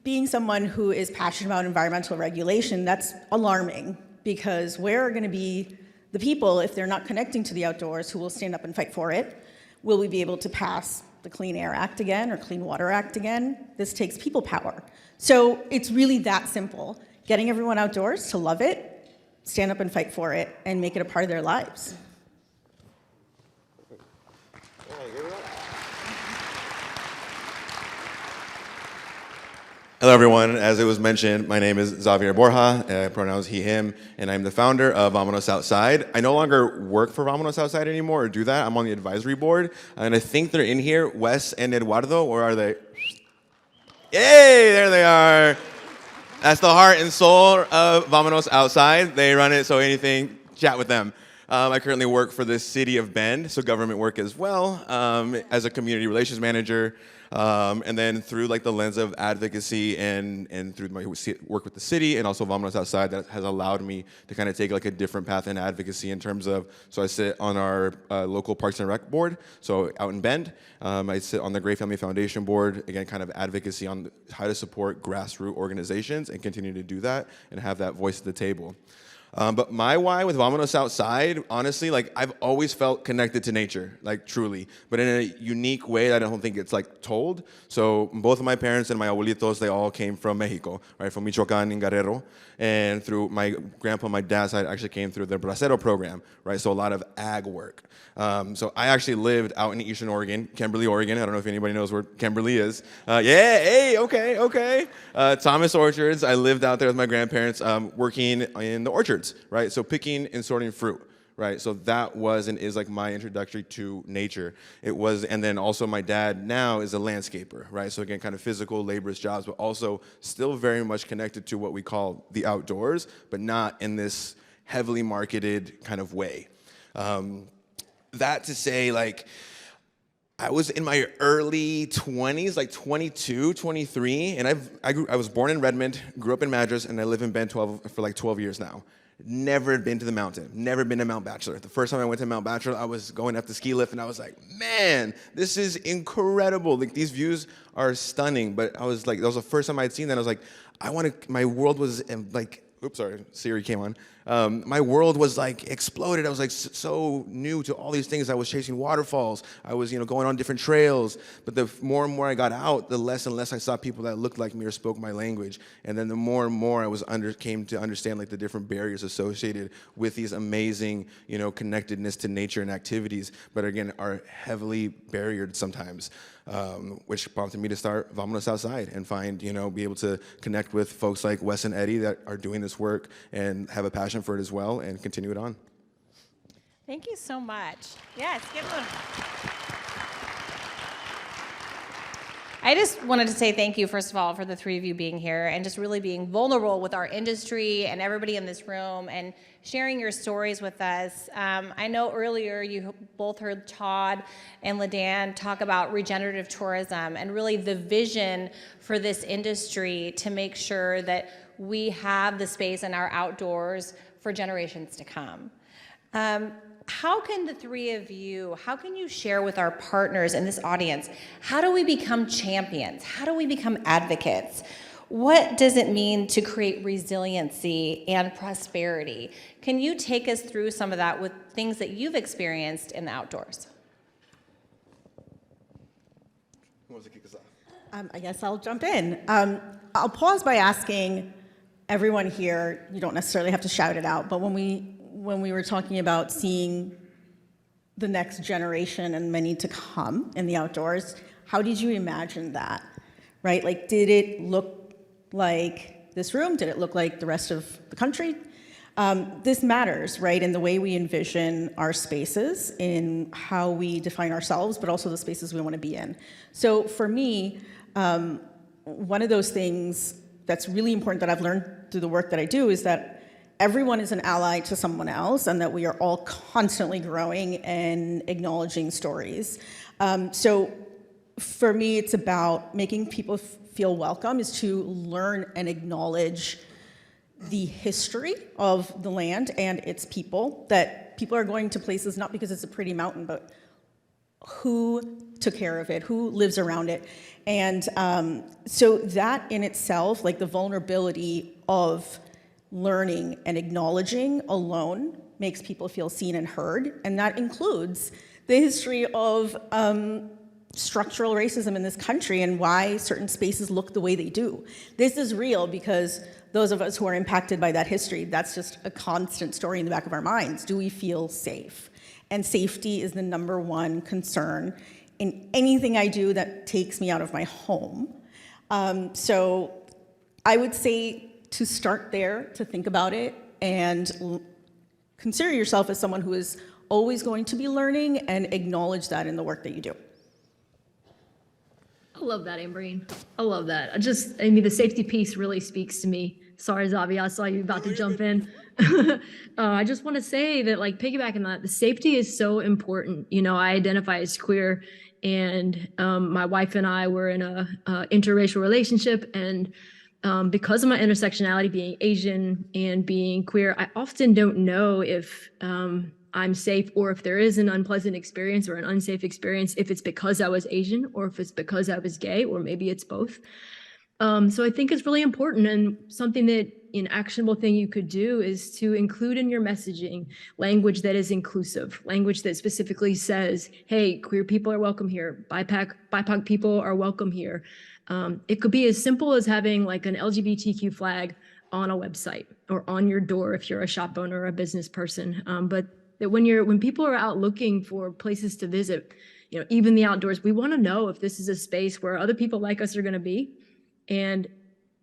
being someone who is passionate about environmental regulation, that's alarming, because where are going to be the people, if they're not connecting to the outdoors, who will stand up and fight for it? Will we be able to pass the Clean Air Act again or Clean Water Act again? This takes people power. So it's really that simple. Getting everyone outdoors to love it, stand up and fight for it, and make it a part of their lives. Hello, everyone. As it was mentioned, my name is Xavier Borja, pronouns he, him, and I'm the founder of Vámonos Outside. I no longer work for Vámonos Outside anymore or do that. I'm on the advisory board, and I think they're in here, Wes and Eduardo, or are they? Yay, there they are. That's the heart and soul of Vámonos Outside. They run it, so anything, chat with them. I currently work for the city of Bend, so government work as well, as a community relations manager. And then through like the lens of advocacy and through my work with the city and also Vámonos Outside, that has allowed me to kind of take like a different path in advocacy in terms of, so I sit on our local Parks and Rec board, so out in Bend. I sit on the Gray Family Foundation board, again, kind of advocacy on how to support grassroots organizations and continue to do that and have that voice at the table. But my why with Vámonos Outside, honestly, like I've always felt connected to nature, like truly, but in a unique way that I don't think it's like told. So both of my parents and my abuelitos, they all came from Mexico, right, from Michoacán in Guerrero. And through my grandpa, my dad's side actually came through the Bracero program, right, so a lot of ag work. So I actually lived out in Eastern Oregon, Kimberly, Oregon. I don't know if anybody knows where Kimberly is. Yeah, hey, okay. Thomas Orchards, I lived out there with my grandparents working in the orchards, right? So picking and sorting fruit, right? So that was and is like my introductory to nature. It was, and then also my dad now is a landscaper, right? So again, kind of physical, laborious jobs, but also still very much connected to what we call the outdoors, but not in this heavily marketed kind of way. That to say, like, I was in my early 20s, like 22, 23, and I was born in Redmond, grew up in Madras, and I live in Bend for like 12 years now. Never been to the mountain, never been to Mount Bachelor. The first time I went to Mount Bachelor, I was going up the ski lift, and I was like, man, this is incredible. Like, these views are stunning, but I was like, that was the first time I'd seen that. I was like, my world was like, oops, sorry, Siri came on. My world was like exploded. I was like so new to all these things. I was chasing waterfalls. I was, going on different trails. But the more and more I got out, the less and less I saw people that looked like me or spoke my language. And then the more and more I came to understand like the different barriers associated with these amazing, connectedness to nature and activities, but again, are heavily barriered sometimes. Which prompted me to start Vámonos Outside and find, be able to connect with folks like Wes and Eddie that are doing this work and have a passion for it as well and continue it on. Thank you so much. Yes, give them. I just wanted to say thank you, first of all, for the three of you being here and just really being vulnerable with our industry and everybody in this room and sharing your stories with us. I know earlier you both heard Todd and LaDan talk about regenerative tourism and really the vision for this industry to make sure that we have the space in our outdoors for generations to come. How can the three of you, how can you share with our partners in this audience, how do we become champions? How do we become advocates? What does it mean to create resiliency and prosperity? Can you take us through some of that with things that you've experienced in the outdoors? Who wants to kick us off? I guess I'll jump in. I'll pause by asking everyone here, you don't necessarily have to shout it out, but when we were talking about seeing the next generation and many to come in the outdoors, how did you imagine that, right? Like, did it look like this room? Did it look like the rest of the country? This matters, right, in the way we envision our spaces, in how we define ourselves, but also the spaces we want to be in. So for me, one of those things that's really important that I've learned through the work that I do is that everyone is an ally to someone else, and that we are all constantly growing and acknowledging stories. So for me, it's about making people feel welcome, is to learn and acknowledge the history of the land and its people, that people are going to places not because it's a pretty mountain, but who took care of it, who lives around it. And so that in itself, like the vulnerability of learning and acknowledging alone makes people feel seen and heard. And that includes the history of structural racism in this country and why certain spaces look the way they do. This is real because those of us who are impacted by that history, that's just a constant story in the back of our minds. Do we feel safe? And safety is the number one concern in anything I do that takes me out of my home. So I would say to start there, to think about it, and consider yourself as someone who is always going to be learning, and acknowledge that in the work that you do. I love that, Ambreen. I love that. I mean, the safety piece really speaks to me. Sorry, Zavi, I saw you about to jump in. I just want to say that, like, piggybacking that, the safety is so important. You know, I identify as queer, and my wife and I were in a interracial relationship, and because of my intersectionality, being Asian and being queer, I often don't know if I'm safe, or if there is an unpleasant experience or an unsafe experience, if it's because I was Asian or if it's because I was gay, or maybe it's both. So I think it's really important, and something that an actionable thing you could do is to include in your messaging language that is inclusive, language that specifically says, hey, queer people are welcome here, BIPOC people are welcome here. It could be as simple as having like an LGBTQ flag on a website or on your door if you're a shop owner or a business person. But that when people are out looking for places to visit, you know, even the outdoors, we want to know if this is a space where other people like us are going to be. And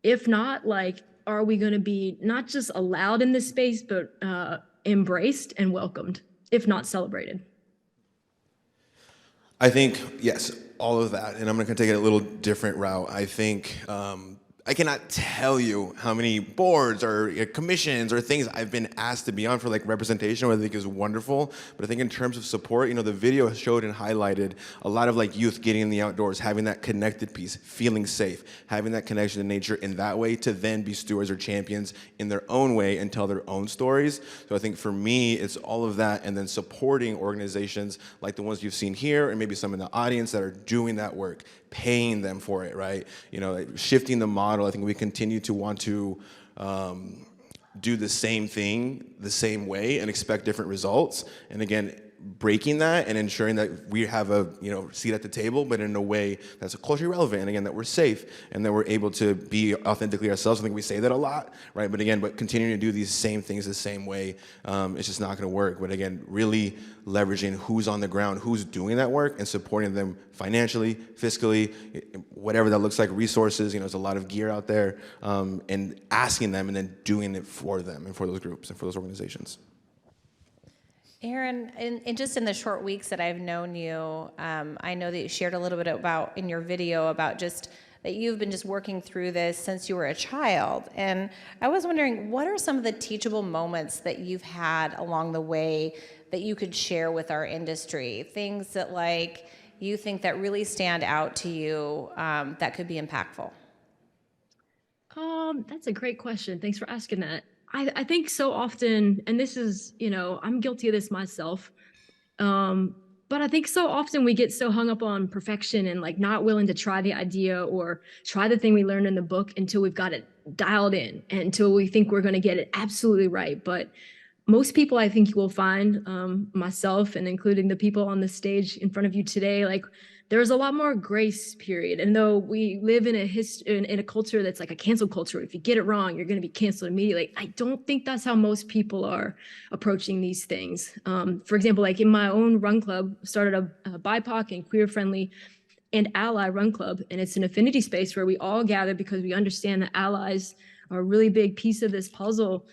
if not, like, are we going to be not just allowed in this space, but embraced and welcomed, if not celebrated? I think, yes, all of that. And I'm going to take it a little different route. I think I cannot tell you how many boards or commissions or things I've been asked to be on for like representation, which I think is wonderful. But I think in terms of support, you know, the video showed and highlighted a lot of like youth getting in the outdoors, having that connected piece, feeling safe, having that connection to nature in that way to then be stewards or champions in their own way and tell their own stories. So I think for me, it's all of that, and then supporting organizations like the ones you've seen here, and maybe some in the audience that are doing that work, paying them for it, right? You know, like shifting the model. I think we continue to want to do the same thing the same way and expect different results. And again, breaking that and ensuring that we have a seat at the table, but in a way that's culturally relevant, and again that we're safe and that we're able to be authentically ourselves. I think we say that a lot, right? But again, continuing to do these same things the same way, it's just not going to work. But again, really leveraging who's on the ground, who's doing that work, and supporting them financially, fiscally, whatever that looks like, resources. You know, there's a lot of gear out there, and asking them and then doing it for them and for those groups and for those organizations. Aaron, just in the short weeks that I've known you, I know that you shared a little bit about in your video about just that you've been just working through this since you were a child. And I was wondering, what are some of the teachable moments that you've had along the way that you could share with our industry? Things that like you think that really stand out to you that could be impactful? That's a great question. Thanks for asking that. I think so often, and this is, I'm guilty of this myself, but I think so often we get so hung up on perfection and like not willing to try the idea or try the thing we learned in the book until we've got it dialed in, and until we think we're going to get it absolutely right. But most people, I think you will find, myself and including the people on the stage in front of you today, like there's a lot more grace period. And though we live in a culture that's like a cancel culture, if you get it wrong, you're going to be canceled immediately. I don't think that's how most people are approaching these things. For example, like in my own run club, started a BIPOC and queer friendly and ally run club. And it's an affinity space where we all gather because we understand that allies are a really big piece of this puzzle.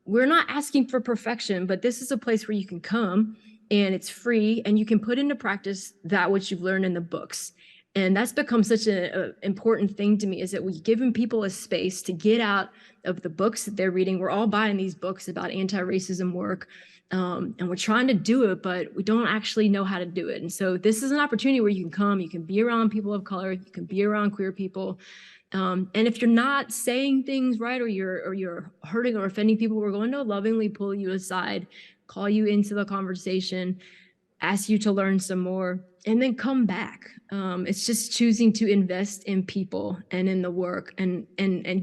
We're not asking for perfection, but this is a place where you can come and it's free and you can put into practice that which you've learned in the books. And that's become such an important thing to me, is that we've given people a space to get out of the books that they're reading. We're all buying these books about anti-racism work, and we're trying to do it, but we don't actually know how to do it. And so this is an opportunity where you can come, you can be around people of color, you can be around queer people. And if you're not saying things right, or you're hurting or offending people, we're going to lovingly pull you aside, call you into the conversation, ask you to learn some more, and then come back. It's just choosing to invest in people and in the work, and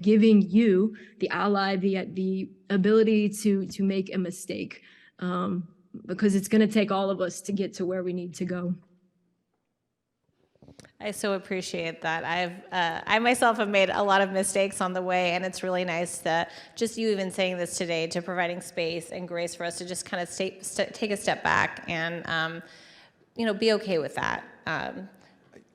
giving you the ally, the ability to make a mistake, because it's going to take all of us to get to where we need to go. I so appreciate that. I myself have made a lot of mistakes on the way, and it's really nice to just you even saying this today, to providing space and grace for us to just kind of take a step back and be okay with that.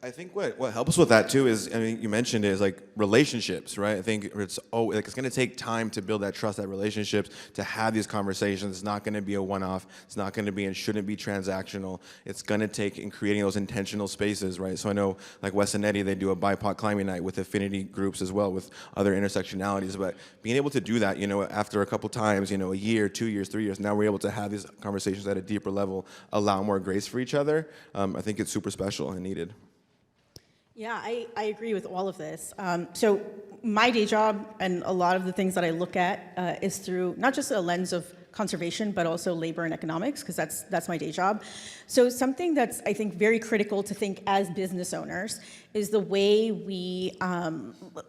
I think what helps with that too is, I mean, you mentioned is like relationships, right? I think it's it's going to take time to build that trust, that relationships, to have these conversations. It's not going to be a one-off. It's not going to be and shouldn't be transactional. It's going to take in creating those intentional spaces, right? So I know like Wes and Eddie, they do a BIPOC climbing night with affinity groups as well, with other intersectionalities. But being able to do that, after a couple times, a year, 2 years, 3 years, now we're able to have these conversations at a deeper level, allow more grace for each other. I think it's super special and needed. Yeah, I agree with all of this. So my day job and a lot of the things that I look at is through not just a lens of conservation, but also labor and economics, because that's my day job. So something that's, I think, very critical to think as business owners is the way we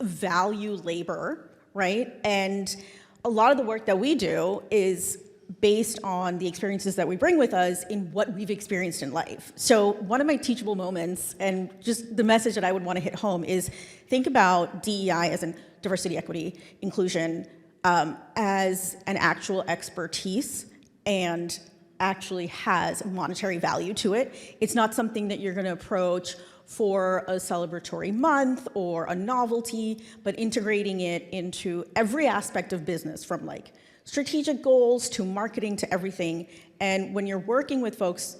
value labor, right? And a lot of the work that we do is based on the experiences that we bring with us in what we've experienced in life. So one of my teachable moments, and just the message that I would want to hit home, is think about DEI as in diversity, equity, inclusion, as an actual expertise and actually has monetary value to it. It's not something that you're going to approach for a celebratory month or a novelty, but integrating it into every aspect of business, from like strategic goals to marketing to everything. And when you're working with folks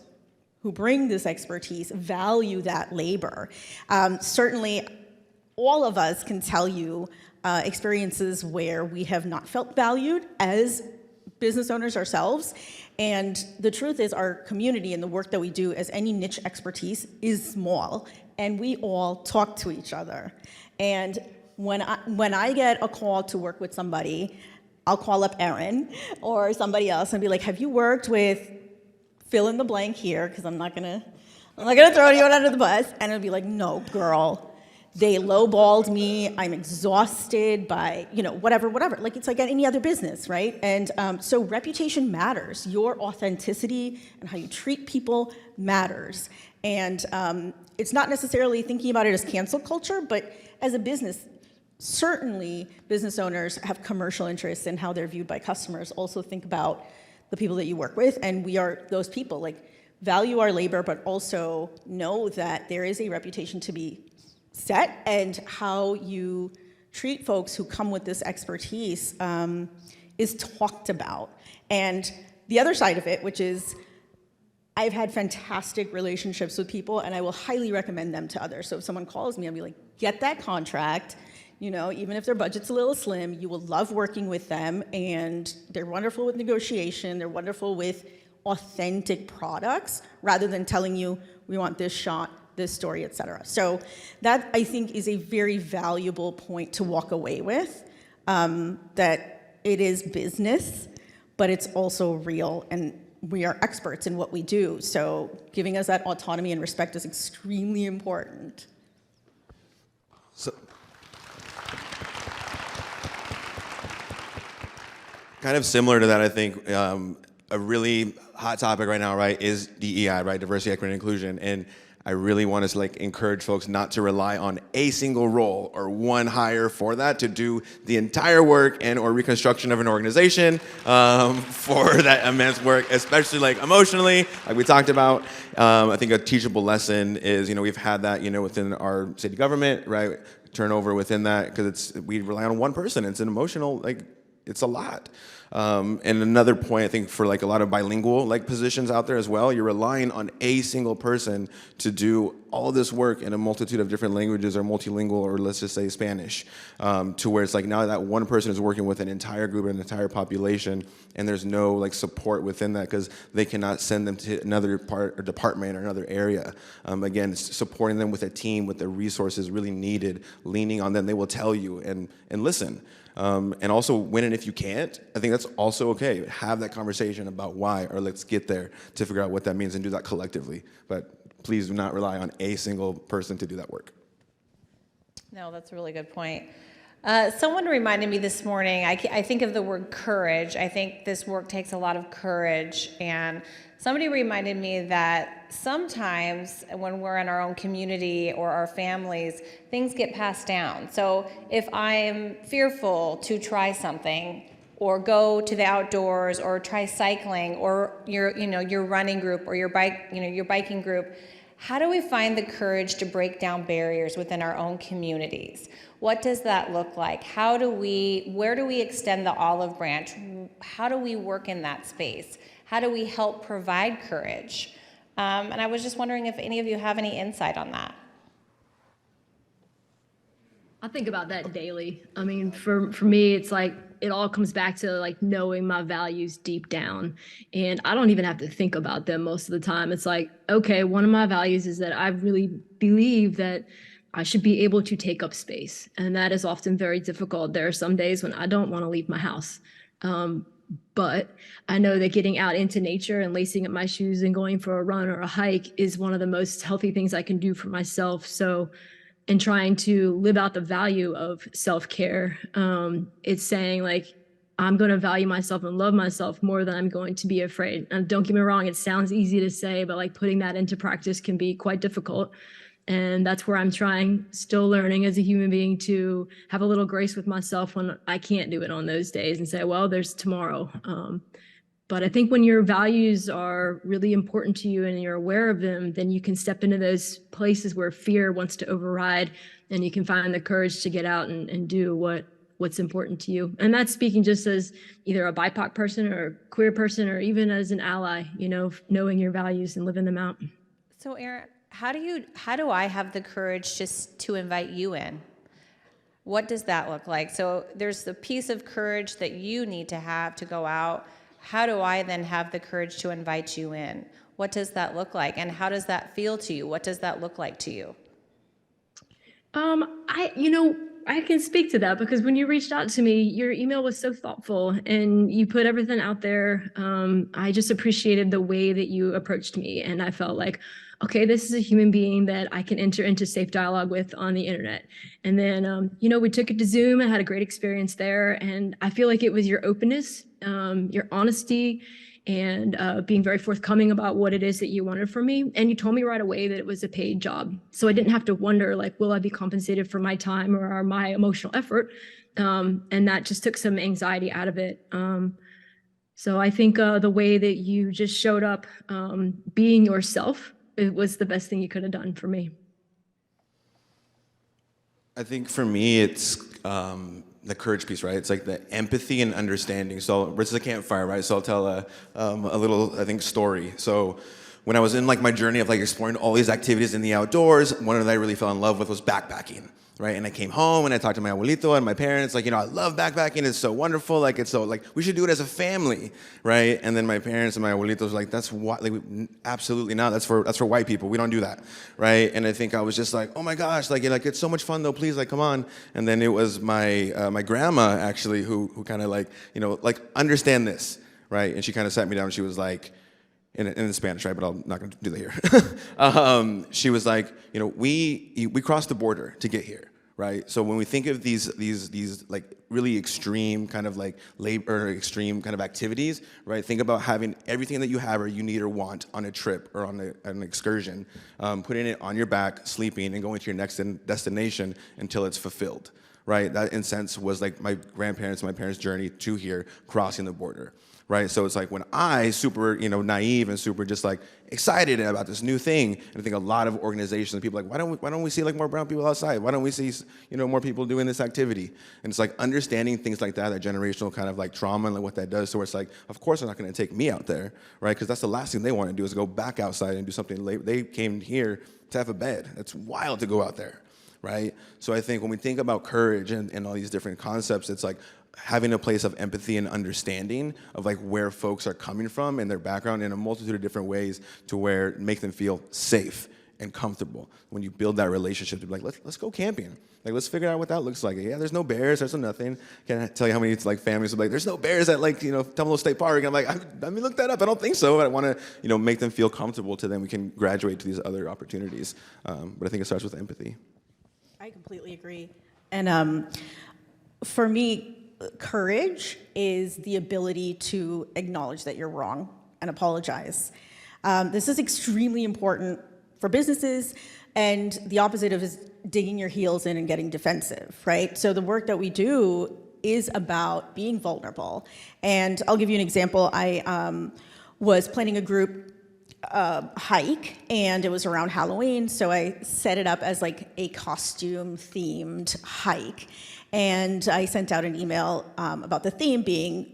who bring this expertise, value that labor. Certainly, all of us can tell you experiences where we have not felt valued as business owners ourselves. And the truth is, our community and the work that we do as any niche expertise is small, and we all talk to each other. And when I get a call to work with somebody, I'll call up Erin or somebody else and be like, have you worked with fill in the blank here? Because I'm not gonna throw anyone under the bus. And it'll be like, no, girl, they lowballed me. I'm exhausted by, whatever. Like, it's like any other business, right? And so reputation matters. Your authenticity and how you treat people matters. And it's not necessarily thinking about it as cancel culture, but as a business, certainly business owners have commercial interests in how they're viewed by customers. Also think about the people that you work with, and we are those people. Like, value our labor, but also know that there is a reputation to be set, and how you treat folks who come with this expertise is talked about. And the other side of it, which is, I've had fantastic relationships with people, and I will highly recommend them to others. So if someone calls me, I'll be like, get that contract. Even if their budget's a little slim, you will love working with them, and they're wonderful with negotiation, they're wonderful with authentic products, rather than telling you, we want this shot, this story, et cetera. So that, I think, is a very valuable point to walk away with, that it is business, but it's also real, and we are experts in what we do. So giving us that autonomy and respect is extremely important. So, kind of similar to that, I think a really hot topic right now, right, is DEI, right, diversity, equity, and inclusion. And I really want to encourage folks not to rely on a single role or one hire for that, to do the entire work and or reconstruction of an organization for that immense work, especially emotionally, like we talked about. I think a teachable lesson is, we've had that, within our city government, right, turnover within that, because we rely on one person. It's an emotional, it's a lot. And another point, I think, for like a lot of bilingual like positions out there as well, you're relying on a single person to do all this work in a multitude of different languages or multilingual, or let's just say Spanish, to where it's like now that one person is working with an entire group, an entire population, and there's no like support within that because they cannot send them to another part or department or another area. Again, it's supporting them with a team, with the resources really needed, leaning on them. They will tell you and listen. And also win it if you can't. I think that's also okay. Have that conversation about why, or let's get there to figure out what that means and do that collectively. But please do not rely on a single person to do that work. No, that's a really good point. Someone reminded me this morning, I think of the word courage. I think this work takes a lot of courage. And somebody reminded me that sometimes when we're in our own community or our families, things get passed down. So if I'm fearful to try something, or go to the outdoors, or try cycling, or your running group, or your biking group, how do we find the courage to break down barriers within our own communities? What does that look like? Where do we extend the olive branch? How do we work in that space? How do we help provide courage? And I was just wondering if any of you have any insight on that. I think about that daily. I mean, for me, it's like it all comes back to like knowing my values deep down. And I don't even have to think about them most of the time. It's like, okay, one of my values is that I really believe that I should be able to take up space. And that is often very difficult. There are some days when I don't want to leave my house. But I know that getting out into nature and lacing up my shoes and going for a run or a hike is one of the most healthy things I can do for myself. So in trying to live out the value of self-care, it's saying like, I'm going to value myself and love myself more than I'm going to be afraid. And don't get me wrong, it sounds easy to say, but like putting that into practice can be quite difficult. And that's where I'm trying, still learning as a human being, to have a little grace with myself when I can't do it on those days and say, well, there's tomorrow. But I think when your values are really important to you and you're aware of them, then you can step into those places where fear wants to override, and you can find the courage to get out and do what's important to you. And that's speaking just as either a BIPOC person or a queer person, or even as an ally, knowing your values and living them out. So Erin, how do I have the courage just to invite you in? What does that look like? So there's the piece of courage that you need to have to go out. How do I then have the courage to invite you in? What does that look like? And how does that feel to you? What does that look like to you? I can speak to that because when you reached out to me, your email was so thoughtful and you put everything out there. I just appreciated the way that you approached me, and I felt like, okay, this is a human being that I can enter into safe dialogue with on the internet. And then, we took it to Zoom and had a great experience there. And I feel like it was your openness, your honesty, and being very forthcoming about what it is that you wanted from me. And you told me right away that it was a paid job. So I didn't have to wonder, like, will I be compensated for my time or my emotional effort? And that just took some anxiety out of it. So I think the way that you just showed up being yourself, it was the best thing you could have done for me. I think for me, it's the courage piece, right? It's like the empathy and understanding. So this is a campfire, right? So I'll tell a little, I think, story. So when I was in like my journey of like exploring all these activities in the outdoors, one that I really fell in love with was backpacking. Right, and I came home and I talked to my abuelito and my parents, like, I love backpacking, it's so wonderful, like, it's so, like, we should do it as a family, right? And then my parents and my abuelitos were like, that's what, like, absolutely not, that's for white people, we don't do that, right? And I think I was just like, oh my gosh, like, it's so much fun though, please, like, come on. And then it was my my grandma, actually, who kind of like, like, understand this, right? And she kind of sat me down and she was like, in Spanish, right? But I'm not going to do that here. She was like, we crossed the border to get here, right? So when we think of these like really extreme kind of like labor, extreme kind of activities, right? Think about having everything that you have or you need or want on a trip or on an excursion, putting it on your back, sleeping, and going to your next destination until it's fulfilled. Right, that in sense was like my grandparents, my parents' journey to here, crossing the border. right? So it's like when I super, naive and super just like excited about this new thing, and I think a lot of organizations and people are like, why don't we see like more brown people outside? Why don't we see, more people doing this activity? And it's like understanding things like that generational kind of like trauma and like what that does. So it's like, of course they're not going to take me out there, right? Because that's the last thing they want to do is go back outside and do something. They came here to have a bed. It's wild to go out there, right? So I think when we think about courage and all these different concepts, it's like having a place of empathy and understanding of like where folks are coming from and their background in a multitude of different ways to where make them feel safe and comfortable. When you build that relationship to be like, let's go camping. Like, let's figure out what that looks like. Yeah, there's no bears, there's no nothing. Can't tell you how many like families are like, there's no bears at like, Tumalo State Park. And I'm like, let me look that up. I don't think so. I want to, make them feel comfortable to then we can graduate to these other opportunities. But I think it starts with empathy. I completely agree. And for me, courage is the ability to acknowledge that you're wrong and apologize. This is extremely important for businesses, and the opposite of is digging your heels in and getting defensive, right? So the work that we do is about being vulnerable. And I'll give you an example. I was planning a group hike, and it was around Halloween, so I set it up as like a costume-themed hike. And I sent out an email about the theme being,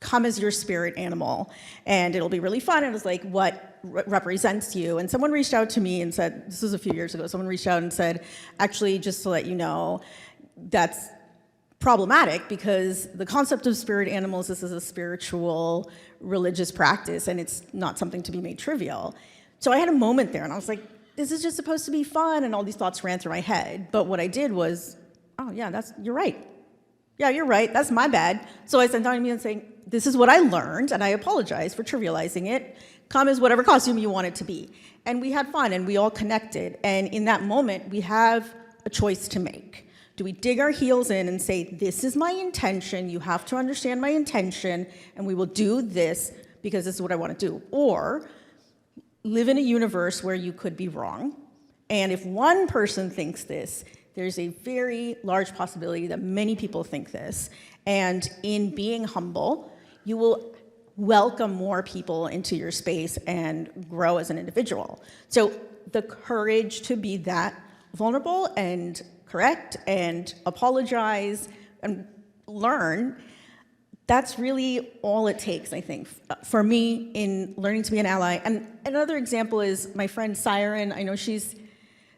come as your spirit animal, and it'll be really fun. And it was like, what represents you? And someone reached out to me and said, this was a few years ago, someone reached out and said, actually, just to let you know, that's problematic because the concept of spirit animals, this is a spiritual, religious practice, and it's not something to be made trivial. So I had a moment there, and I was like, this is just supposed to be fun, and all these thoughts ran through my head. But what I did was, oh yeah, you're right. Yeah, you're right, that's my bad. So I sent out an email saying, this is what I learned, and I apologize for trivializing it. Come as whatever costume you want it to be. And we had fun, and we all connected. And in that moment, we have a choice to make. Do we dig our heels in and say, this is my intention, you have to understand my intention, and we will do this because this is what I want to do? Or live in a universe where you could be wrong, and if one person thinks this, there's a very large possibility that many people think this, and in being humble, you will welcome more people into your space and grow as an individual. So the courage to be that vulnerable and correct and apologize and learn, that's really all it takes, I think, for me in learning to be an ally. And another example is my friend Siren. I know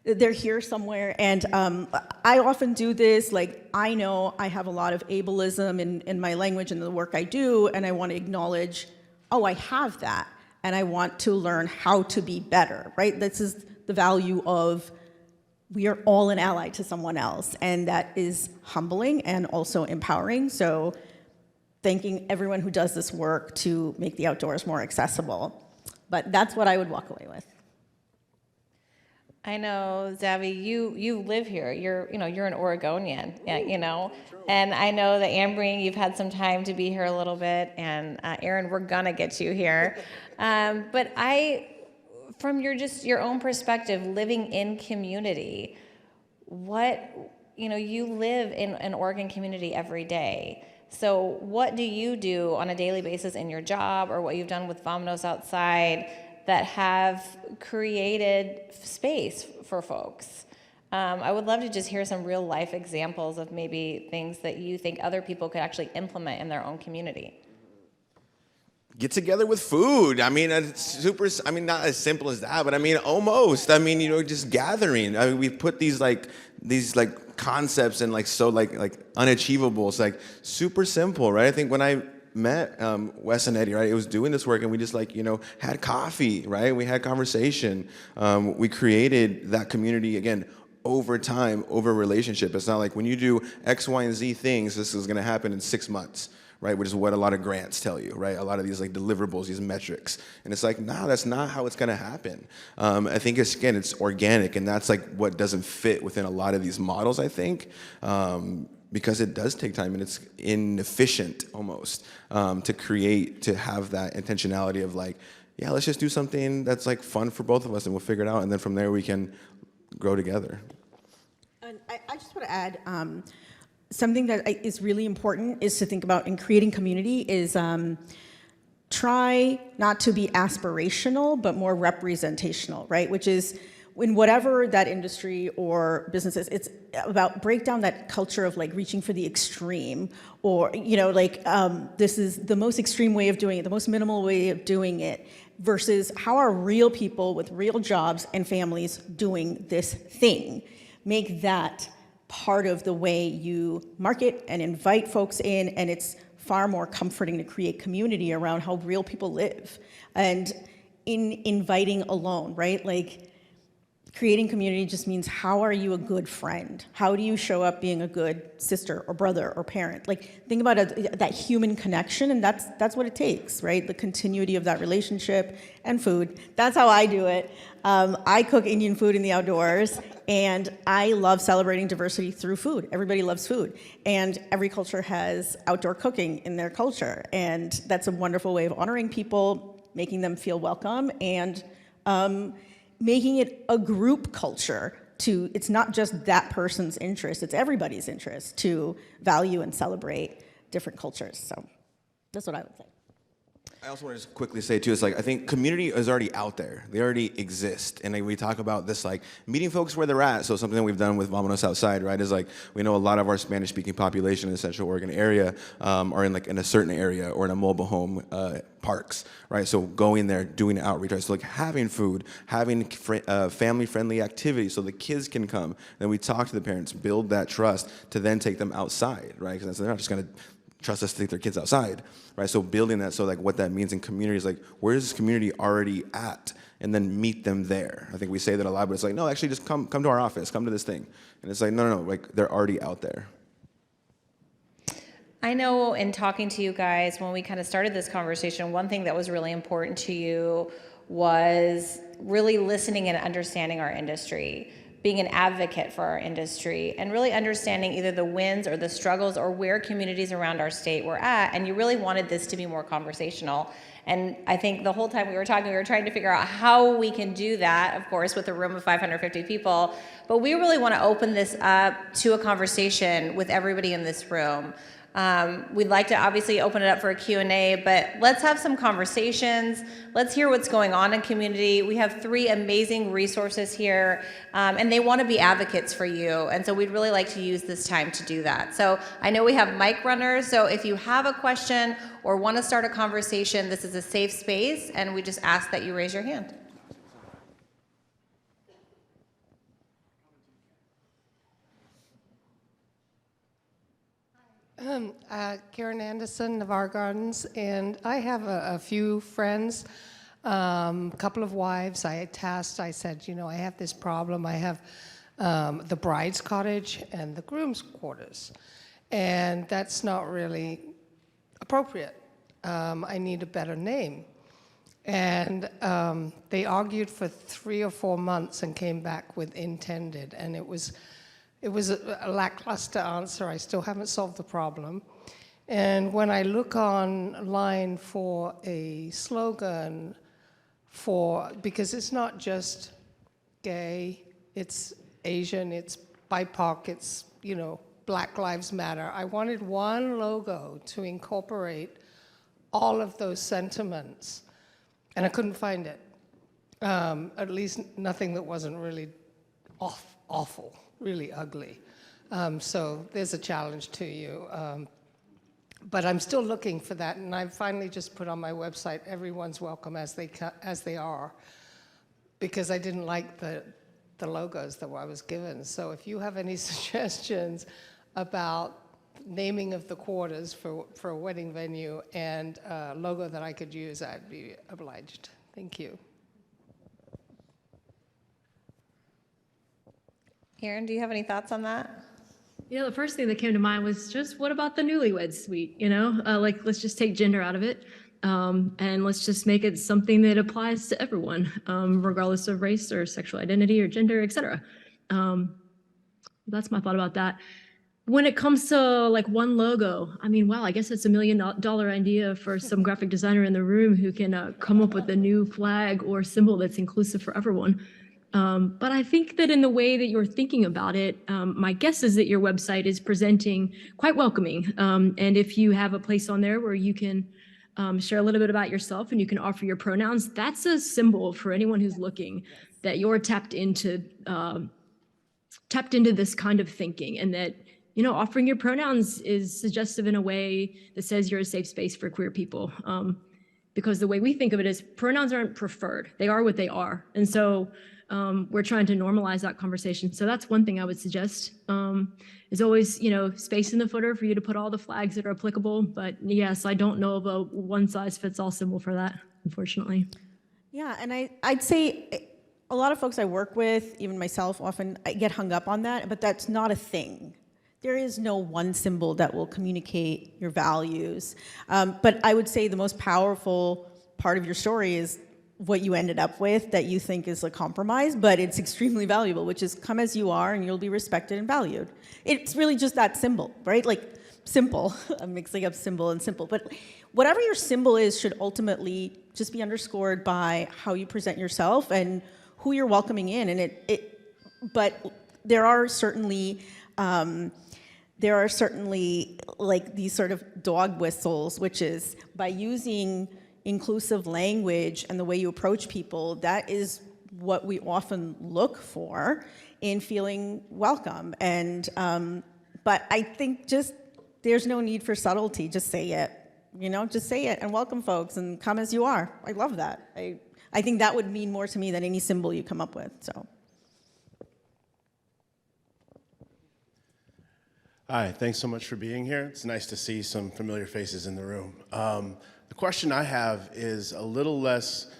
they're here somewhere, and I often do this. Like, I know I have a lot of ableism in my language and the work I do, and I want to acknowledge, oh, I have that, and I want to learn how to be better, right? This is the value of we are all an ally to someone else, and that is humbling and also empowering. So thanking everyone who does this work to make the outdoors more accessible. But that's what I would walk away with. I know, Zavi, you live here. You're an Oregonian, and I know that Ambreen, you've had some time to be here a little bit, and Aaron, we're gonna get you here. But from your own perspective, living in community, you live in an Oregon community every day. So what do you do on a daily basis in your job, or what you've done with Vamonos Outside, that have created space for folks? I would love to just hear some real life examples of maybe things that you think other people could actually implement in their own community. Get together with food. I mean, not as simple as that, but I mean, almost. I mean, just gathering. I mean, we put these concepts and so unachievable. It's like super simple, right? I think when I met Wes and Eddie, right, it was doing this work, and we just had coffee, right? We had conversation. We created that community again over time, over relationship. It's not like when you do X, Y, and Z things, this is going to happen in 6 months, right? Which is what a lot of grants tell you, right? A lot of these deliverables, these metrics, and it's no, that's not how it's going to happen. I think it's organic, and that's what doesn't fit within a lot of these models, I think. Because it does take time, and it's inefficient almost to have that intentionality of let's just do something that's fun for both of us, and we'll figure it out, and then from there we can grow together. And I just want to add, something that is really important is to think about in creating community is try not to be aspirational, but more representational, right? Which is in whatever that industry or business is, it's about break down that culture of like reaching for the extreme, or, you know, like this is the most extreme way of doing it, the most minimal way of doing it, versus how are real people with real jobs and families doing this thing. Make that part of the way you market and invite folks in, and it's far more comforting to create community around how real people live. And in inviting alone, right? Like, creating community just means how are you a good friend? How do you show up being a good sister or brother or parent? Like, think about that human connection, and that's what it takes, right? The continuity of that relationship and food. That's how I do it. I cook Indian food in the outdoors, and I love celebrating diversity through food. Everybody loves food, and every culture has outdoor cooking in their culture, and that's a wonderful way of honoring people, making them feel welcome, and making it a group culture. It's not just that person's interest, it's everybody's interest to value and celebrate different cultures. So that's what I would say. I also want to just quickly say too, it's like, I think community is already out there. They already exist. And like, we talk about this, like meeting folks where they're at. So something that we've done with Vámonos Outside, right, is like, we know a lot of our Spanish speaking population in the Central Oregon area are in like in a certain area or in a mobile home parks, right? So going there, doing outreach, right? So like having food, having family friendly activities so the kids can come. Then we talk to the parents, build that trust to then take them outside, right? Because they're not just going to trust us to take their kids outside, right? So building that, so like what that means in community is like, where is this community already at? And then meet them there. I think we say that a lot, but it's like, no, actually just come to our office, come to this thing. And it's like, no, like they're already out there. I know in talking to you guys, when we kind of started this conversation, one thing that was really important to you was really listening and understanding our industry, being an advocate for our industry, and really understanding either the wins or the struggles or where communities around our state were at. And you really wanted this to be more conversational. And I think the whole time we were talking, we were trying to figure out how we can do that, of course, with a room of 550 people. But we really want to open this up to a conversation with everybody in this room. We'd like to obviously open it up for a Q&A, but let's have some conversations. Let's hear what's going on in community. We have 3 amazing resources here, and they want to be advocates for you. And so we'd really like to use this time to do that. So I know we have mic runners, so if you have a question or want to start a conversation, this is a safe space, and we just ask that you raise your hand. Karen Anderson, Navarre Gardens, and I have a few friends, a couple of wives. I said, you know, I have this problem. I have the bride's cottage and the groom's quarters, and that's not really appropriate. I need a better name. And they argued for 3 or 4 months and came back with intended, and it was a lackluster answer. I still haven't solved the problem. And when I look online for a slogan because it's not just gay, it's Asian, it's BIPOC, it's, you know, Black Lives Matter. I wanted one logo to incorporate all of those sentiments, and I couldn't find it. At least nothing that wasn't really awful. Really ugly. So there's a challenge to you. But I'm still looking for that, and I've finally just put on my website, everyone's welcome as they are, because I didn't like the logos that I was given. So if you have any suggestions about naming of the quarters for a wedding venue and a logo that I could use, I'd be obliged. Thank you. Erin, do you have any thoughts on that? Yeah, the first thing that came to mind was just, what about the newlywed suite? You know, like, let's just take gender out of it, and let's just make it something that applies to everyone, regardless of race or sexual identity or gender, etc. That's my thought about that. When it comes to like one logo, I mean, wow, I guess it's $1 million idea for some graphic designer in the room who can come up with a new flag or symbol that's inclusive for everyone. But I think that in the way that you're thinking about it, my guess is that your website is presenting quite welcoming. And if you have a place on there where you can share a little bit about yourself and you can offer your pronouns, that's a symbol for anyone who's looking that you're tapped into this kind of thinking, and that, you know, offering your pronouns is suggestive in a way that says you're a safe space for queer people. Because the way we think of it is pronouns aren't preferred. They are what they are. And so we're trying to normalize that conversation. So that's one thing I would suggest, is always, you know, space in the footer for you to put all the flags that are applicable. But yes, I don't know of a one-size-fits-all symbol for that, unfortunately. Yeah, and I'd say a lot of folks I work with, even myself, often I get hung up on that, but that's not a thing. There is no one symbol that will communicate your values. But I would say the most powerful part of your story is what you ended up with that you think is a compromise, but it's extremely valuable, which is come as you are and you'll be respected and valued. It's really just that simple, right? Like simple. I'm mixing up symbol and simple. But whatever your symbol is should ultimately just be underscored by how you present yourself and who you're welcoming in. And but there are certainly like these sort of dog whistles, which is by using inclusive language and the way you approach people, that is what we often look for in feeling welcome. And but I think just there's no need for subtlety. Just say it, you know, just say it and welcome folks and come as you are. I love that. I think that would mean more to me than any symbol you come up with. So. Hi, thanks so much for being here. It's nice to see some familiar faces in the room. The question I have is a little less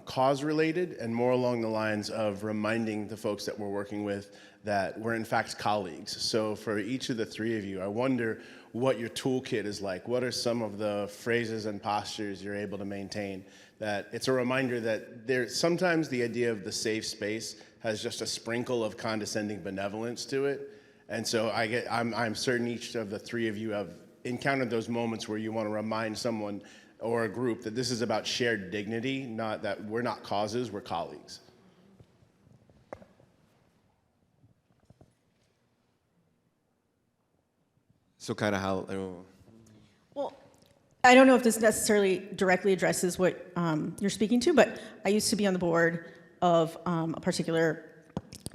cause-related and more along the lines of reminding the folks that we're working with that we're in fact colleagues. So for each of the three of you, I wonder what your toolkit is like. What are some of the phrases and postures you're able to maintain? That it's a reminder that sometimes the idea of the safe space has just a sprinkle of condescending benevolence to it. And so I'm certain each of the three of you have encountered those moments where you want to remind someone or a group that this is about shared dignity, not that we're not causes, we're colleagues. So kind of how... Well, I don't know if this necessarily directly addresses what you're speaking to, but I used to be on the board of a particular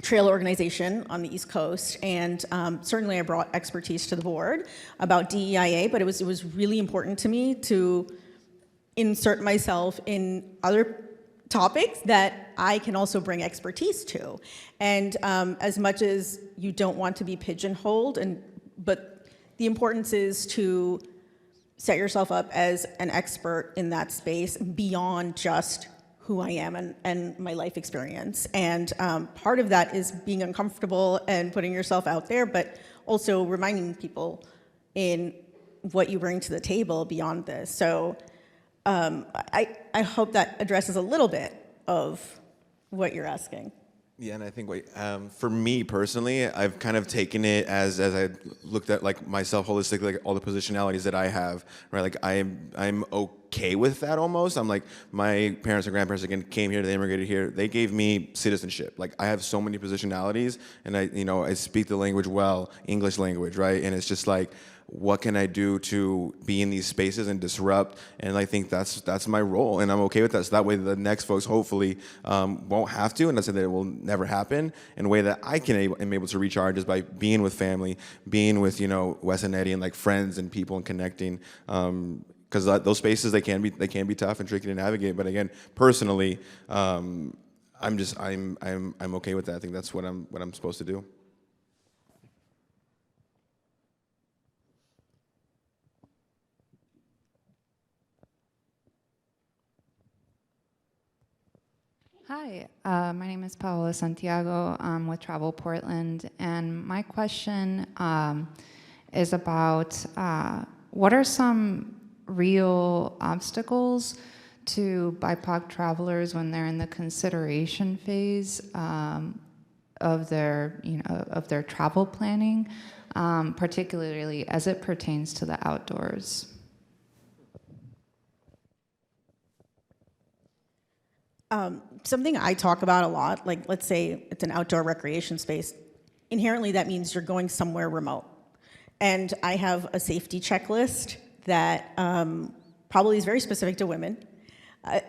trail organization on the East Coast, and certainly I brought expertise to the board about DEIA, but it was really important to me to insert myself in other topics that I can also bring expertise to. And as much as you don't want to be pigeonholed, but the importance is to set yourself up as an expert in that space beyond just who I am and my life experience. And part of that is being uncomfortable and putting yourself out there, but also reminding people in what you bring to the table beyond this. So I hope that addresses a little bit of what you're asking. Yeah, and I think for me personally, I've kind of taken it as I looked at like myself holistically, like all the positionalities that I have, right? Like I'm okay with that almost. I'm like, my parents and grandparents again came here, they immigrated here, they gave me citizenship. Like I have so many positionalities, and I speak the language well, English language, right? And it's just like, what can I do to be in these spaces and disrupt? And I think that's my role, and I'm okay with that. So that way the next folks hopefully won't have to, and that's that it will never happen. In a way that I am able to recharge is by being with family, being with Wes and Eddie and like friends and people and connecting. Because those spaces they can be tough and tricky to navigate. But again, personally, I'm okay with that. I think that's what I'm supposed to do. Hi, my name is Paola Santiago. I'm with Travel Portland, and my question is about what are some real obstacles to BIPOC travelers when they're in the consideration phase of their travel planning, particularly as it pertains to the outdoors? Something I talk about a lot, like let's say it's an outdoor recreation space, inherently that means you're going somewhere remote. And I have a safety checklist that probably is very specific to women,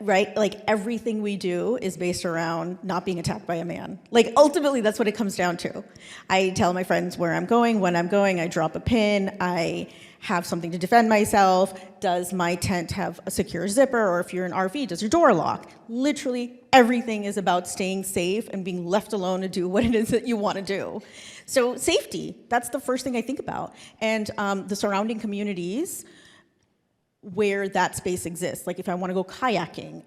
right? Like everything we do is based around not being attacked by a man. Like ultimately that's what it comes down to. I tell my friends where I'm going, when I'm going, I drop a pin, I have something to defend myself. Does my tent have a secure zipper? Or if you're in RV, does your door lock? Literally everything is about staying safe and being left alone to do what it is that you want to do. So safety, that's the first thing I think about. And the surrounding communities where that space exists. Like if I want to go kayaking,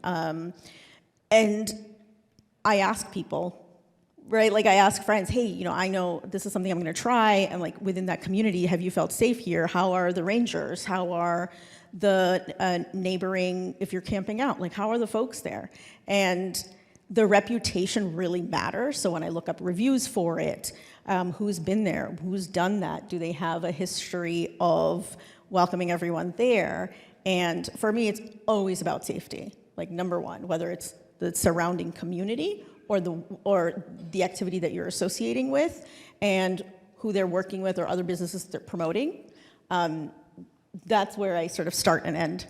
and I ask people, right? Like I ask friends, hey, you know, I know this is something I'm going to try, and like within that community, have you felt safe here? How are the rangers? How are the neighboring, if you're camping out, like how are the folks there? And the reputation really matters. So when I look up reviews for it, who's been there, who's done that? Do they have a history of welcoming everyone there? And for me, it's always about safety, like number one, whether it's the surrounding community or the activity that you're associating with and who they're working with or other businesses they're promoting. That's where I sort of start and end.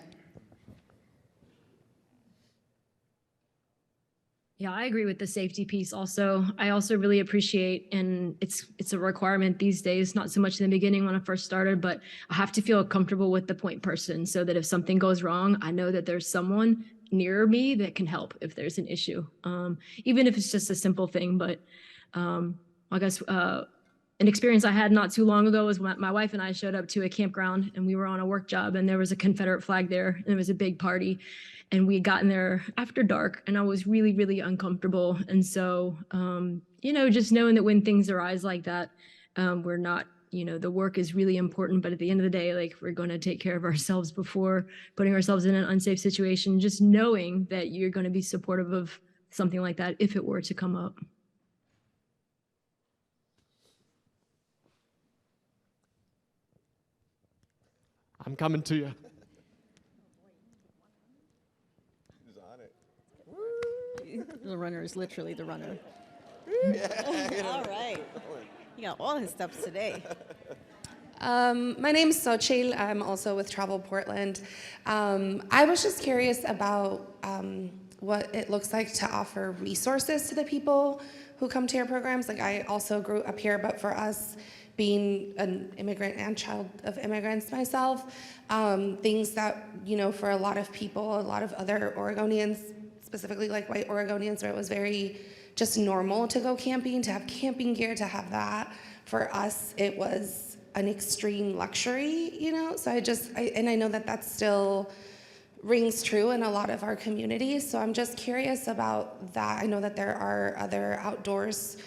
Yeah, I agree with the safety piece also. I also really appreciate, and it's a requirement these days, not so much in the beginning when I first started, but I have to feel comfortable with the point person so that if something goes wrong, I know that there's someone near me that can help if there's an issue, even if it's just a simple thing. But I guess an experience I had not too long ago was when my wife and I showed up to a campground and we were on a work job and there was a Confederate flag there and it was a big party. And we had gotten there after dark and I was really, really uncomfortable. And so, you know, just knowing that when things arise like that, we're not, you know, the work is really important, but at the end of the day, like we're going to take care of ourselves before putting ourselves in an unsafe situation, just knowing that you're going to be supportive of something like that if it were to come up. I'm coming to you. The runner is literally the runner. All right. You got all his steps today. My name is Xochitl. I'm also with Travel Portland. I was just curious about what it looks like to offer resources to the people who come to your programs. Like I also grew up here, but for us, being an immigrant and child of immigrants myself, things that, you know, for a lot of people, a lot of other Oregonians, specifically like white Oregonians, where it was very just normal to go camping, to have camping gear, to have that. For us, it was an extreme luxury, you know? So I know that that still rings true in a lot of our communities. So I'm just curious about that. I know that there are other outdoors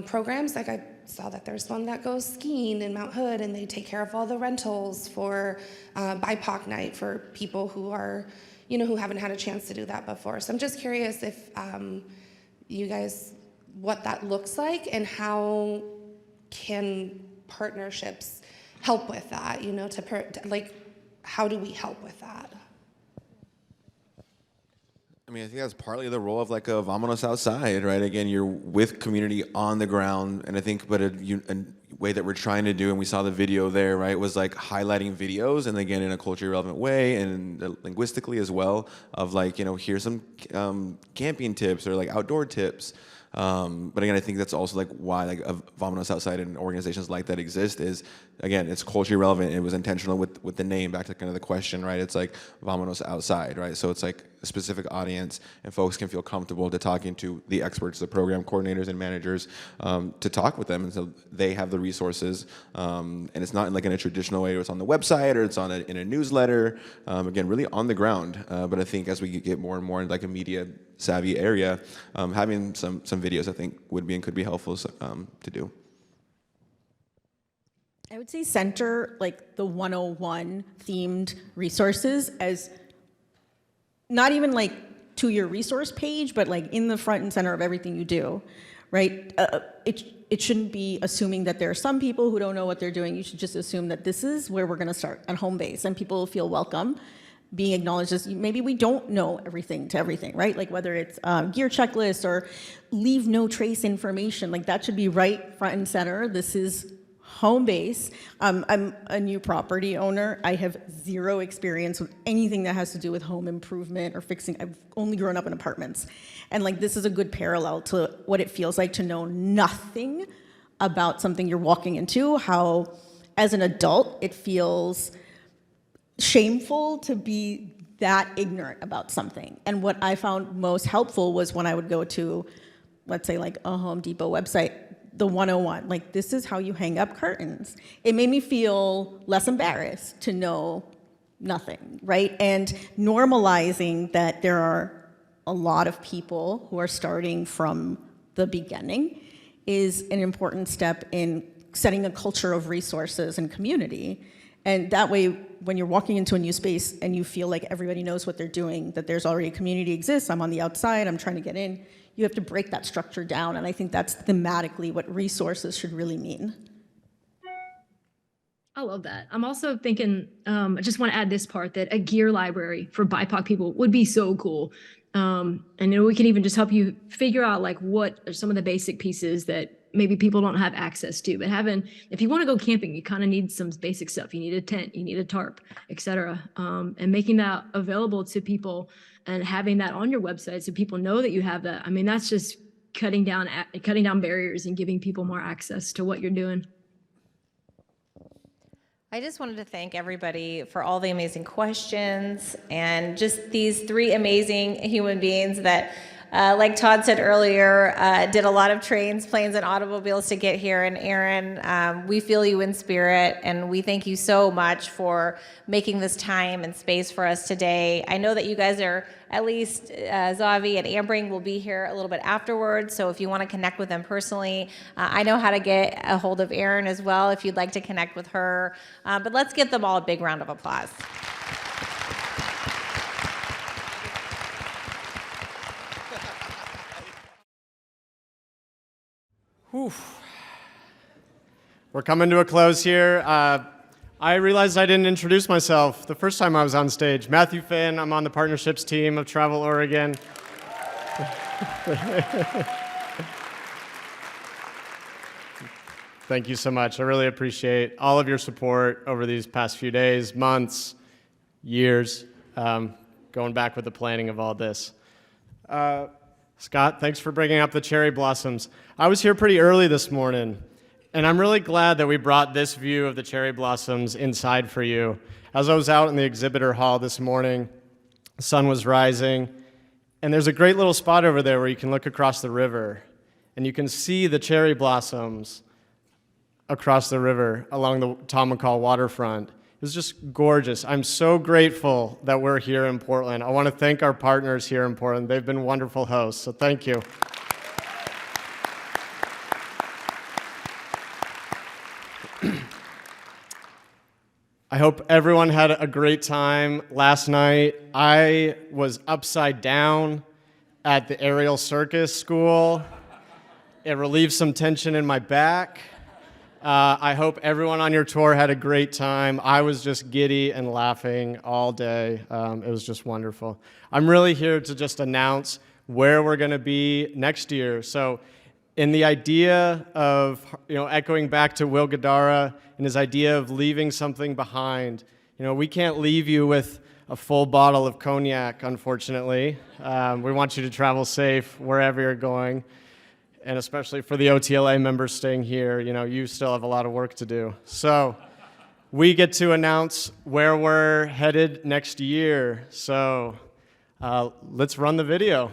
programs. Like I saw that there's one that goes skiing in Mount Hood and they take care of all the rentals for BIPOC night for people who are, you know, who haven't had a chance to do that before. So I'm just curious if you guys, what that looks like and how can partnerships help with that, you know, like, how do we help with that? I mean, I think that's partly the role of like a Vámonos Outside, right? Again, you're with community on the ground, and I think, but a way that we're trying to do, and we saw the video there, right, was like highlighting videos, and again, in a culturally relevant way, and linguistically as well, of like, you know, here's some camping tips or like outdoor tips. But again, I think that's also like why like Vámonos Outside and organizations like that exist is, again, it's culturally relevant. It was intentional with the name, back to kind of the question, right? It's like Vámonos Outside, right? So it's like a specific audience and folks can feel comfortable to talking to the experts, the program coordinators and managers, to talk with them. And so they have the resources. And it's not like in a traditional way where it's on the website or it's in a newsletter. Again, really on the ground. But I think as we get more and more in like a media savvy area, having some videos I think would be and could be helpful to do. I would say center like the 101 themed resources as not even like to your resource page, but like in the front and center of everything you do, right? It shouldn't be assuming that there are some people who don't know what they're doing. You should just assume that this is where we're going to start at home base and people feel welcome. being acknowledged as maybe we don't know everything to everything, right? Like whether it's gear checklists or leave no trace information, like that should be right front and center. This is home base. I'm a new property owner. I have zero experience with anything that has to do with home improvement or fixing. I've only grown up in apartments. And like this is a good parallel to what it feels like to know nothing about something you're walking into, how as an adult it feels shameful to be that ignorant about something. And what I found most helpful was when I would go to, let's say like a Home Depot website, the 101, like this is how you hang up curtains. It made me feel less embarrassed to know nothing, right? And normalizing that there are a lot of people who are starting from the beginning is an important step in setting a culture of resources and community. And that way, when you're walking into a new space and you feel like everybody knows what they're doing, that there's already a community exists, I'm on the outside, I'm trying to get in, you have to break that structure down. And I think that's thematically what resources should really mean. I love that. I'm also thinking, I just want to add this part, that a gear library for BIPOC people would be so cool. And we can even just help you figure out like what are some of the basic pieces that maybe people don't have access to. But if you want to go camping, you kind of need some basic stuff. You need a tent, you need a tarp, etc. And making that available to people and having that on your website so people know that you have that. I mean, that's just cutting down barriers and giving people more access to what you're doing. I just wanted to thank everybody for all the amazing questions and just these three amazing human beings that, like Todd said earlier, did a lot of trains, planes, and automobiles to get here. And Aaron, we feel you in spirit, and we thank you so much for making this time and space for us today. I know that you guys are, at least Zavi and Ambring will be here a little bit afterwards, so if you want to connect with them personally, I know how to get a hold of Erin as well if you'd like to connect with her. But let's give them all a big round of applause. Whew. We're coming to a close here. I realized I didn't introduce myself the first time I was on stage. Matthew Finn, I'm on the partnerships team of Travel Oregon. Thank you so much. I really appreciate all of your support over these past few days, months, years, going back with the planning of all this. Scott, thanks for bringing up the cherry blossoms. I was here pretty early this morning, and I'm really glad that we brought this view of the cherry blossoms inside for you. As I was out in the exhibitor hall this morning, the sun was rising, and there's a great little spot over there where you can look across the river, and you can see the cherry blossoms across the river along the Tom McCall waterfront. It was just gorgeous. I'm so grateful that we're here in Portland. I want to thank our partners here in Portland. They've been wonderful hosts, so thank you. I hope everyone had a great time last night. I was upside down at the aerial circus school. It relieved some tension in my back. I hope everyone on your tour had a great time. I was just giddy and laughing all day. It was just wonderful. I'm really here to just announce where we're going to be next year. So in the idea of, echoing back to Will Gadara and his idea of leaving something behind, we can't leave you with a full bottle of cognac, unfortunately. We want you to travel safe wherever you're going. And especially for the OTLA members staying here, you still have a lot of work to do. So we get to announce where we're headed next year. So let's run the video.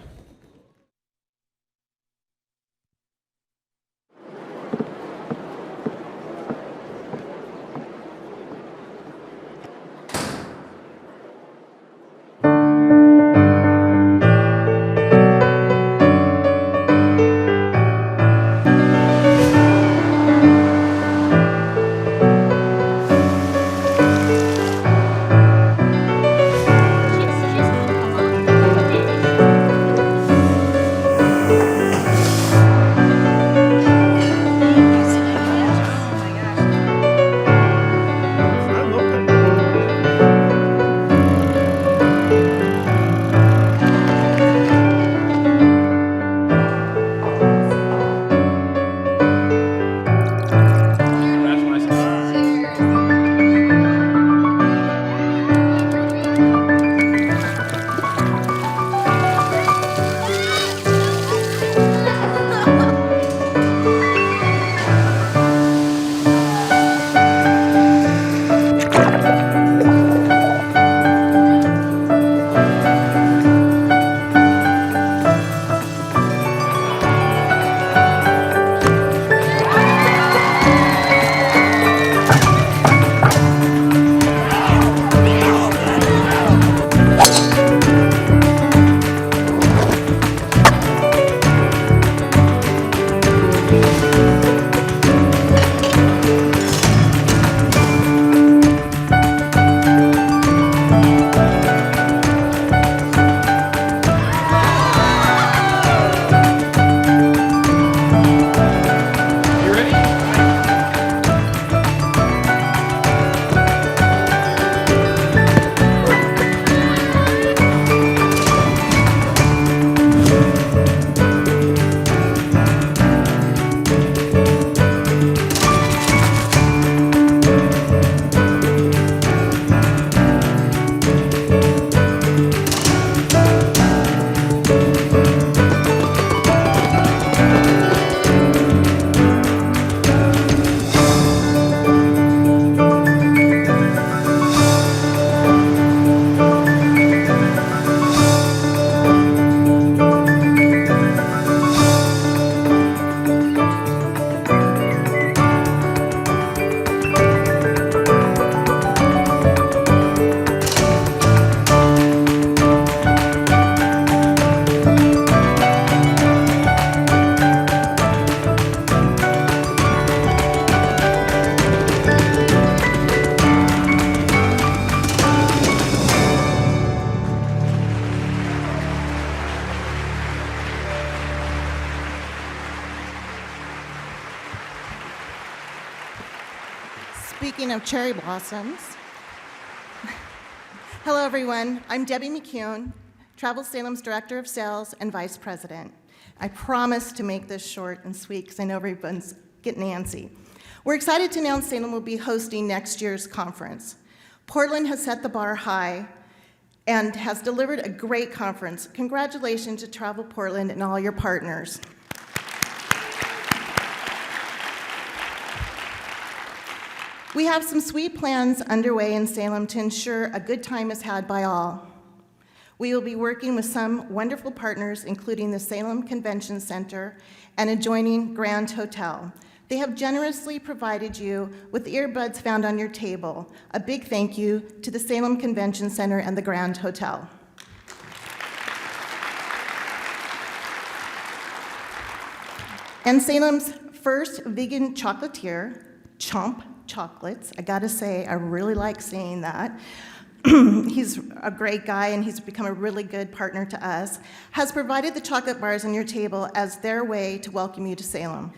Speaking of cherry blossoms, hello everyone. I'm Debbie McCune, Travel Salem's Director of Sales and Vice President. I promise to make this short and sweet because I know everyone's getting antsy. We're excited to announce Salem will be hosting next year's conference. Portland has set the bar high and has delivered a great conference. Congratulations to Travel Portland and all your partners. We have some sweet plans underway in Salem to ensure a good time is had by all. We will be working with some wonderful partners, including the Salem Convention Center and adjoining Grand Hotel. They have generously provided you with the earbuds found on your table. A big thank you to the Salem Convention Center and the Grand Hotel. And Salem's first vegan chocolatier, Chomp Chocolates, I gotta say, I really like saying that. He's a great guy and he's become a really good partner to us, has provided the chocolate bars on your table as their way to welcome you to Salem.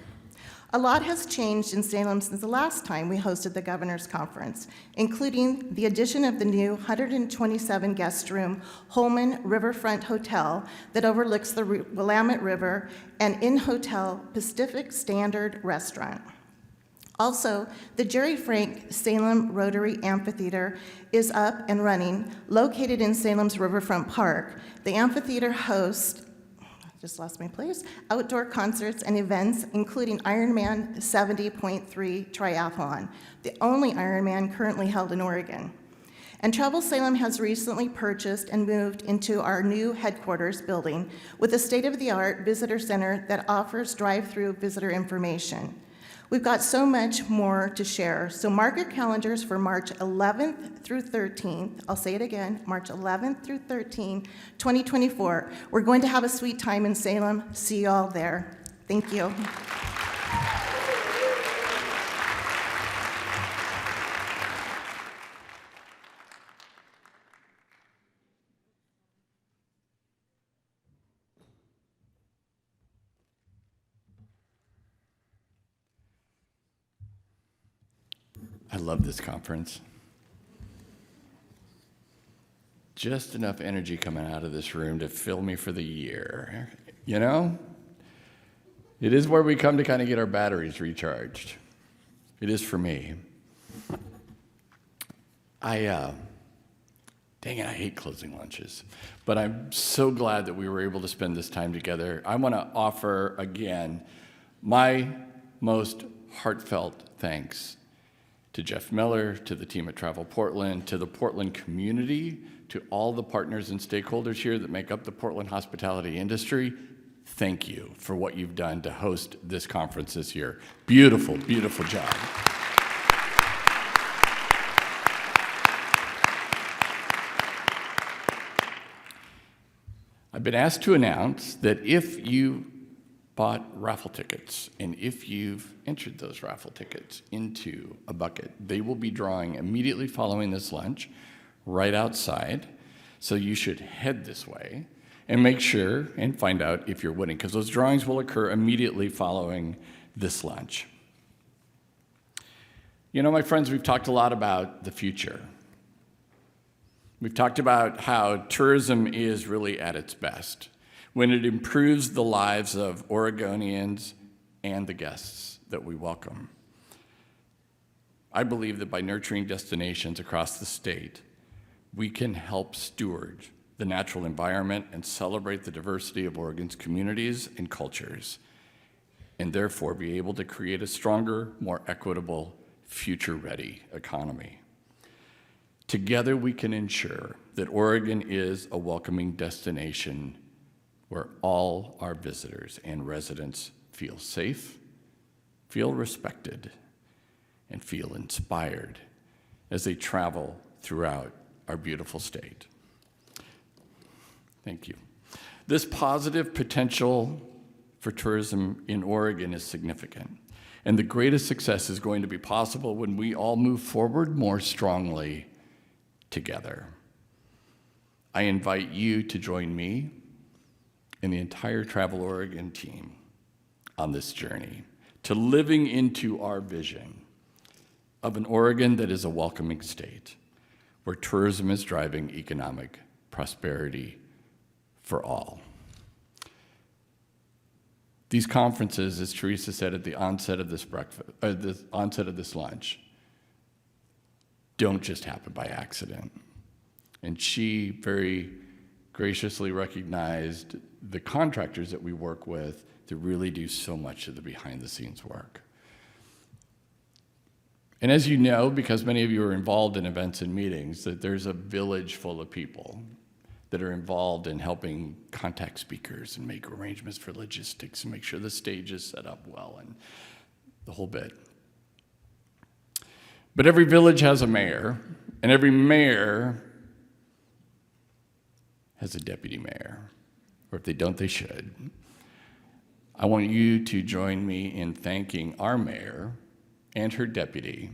A lot has changed in Salem since the last time we hosted the Governor's Conference, including the addition of the new 127 guest room Holman Riverfront Hotel that overlooks the Willamette River and in-hotel Pacific Standard Restaurant. Also, the Jerry Frank Salem Rotary Amphitheater is up and running, located in Salem's Riverfront Park. The amphitheater hosts, just lost my place, outdoor concerts and events, including Ironman 70.3 Triathlon, the only Ironman currently held in Oregon. And Travel Salem has recently purchased and moved into our new headquarters building with a state-of-the-art visitor center that offers drive-through visitor information. We've got so much more to share, so mark your calendars for March 11th through 13th. I'll say it again, March 11th through 13th, 2024. We're going to have a sweet time in Salem. See you all there. Thank you. I love this conference. Just enough energy coming out of this room to fill me for the year. You know? It is where we come to kind of get our batteries recharged. It is for me. Dang it, I hate closing lunches. But I'm so glad that we were able to spend this time together. I want to offer, again, my most heartfelt thanks to Jeff Miller, to the team at Travel Portland, to the Portland community, to all the partners and stakeholders here that make up the Portland hospitality industry. Thank you for what you've done to host this conference this year. Beautiful, beautiful job. I've been asked to announce that if you bought raffle tickets, and if you've entered those raffle tickets into a bucket, they will be drawing immediately following this lunch right outside. So you should head this way and make sure and find out if you're winning, because those drawings will occur immediately following this lunch. You know, my friends, we've talked a lot about the future. We've talked about how tourism is really at its best when it improves the lives of Oregonians and the guests that we welcome. I believe that by nurturing destinations across the state, we can help steward the natural environment and celebrate the diversity of Oregon's communities and cultures, and therefore be able to create a stronger, more equitable, future-ready economy. Together, we can ensure that Oregon is a welcoming destination where all our visitors and residents feel safe, feel respected, and feel inspired as they travel throughout our beautiful state. Thank you. This positive potential for tourism in Oregon is significant, and the greatest success is going to be possible when we all move forward more strongly together. I invite you to join me and the entire Travel Oregon team on this journey to living into our vision of an Oregon that is a welcoming state, where tourism is driving economic prosperity for all. These conferences, as Teresa said at the onset of this lunch, don't just happen by accident. And she very graciously recognized the contractors that we work with to really do so much of the behind-the-scenes work. And as you know, because many of you are involved in events and meetings, that there's a village full of people that are involved in helping contact speakers and make arrangements for logistics and make sure the stage is set up well and the whole bit. But every village has a mayor, and every mayor has a deputy mayor, or if they don't, they should. I want you to join me in thanking our mayor and her deputy,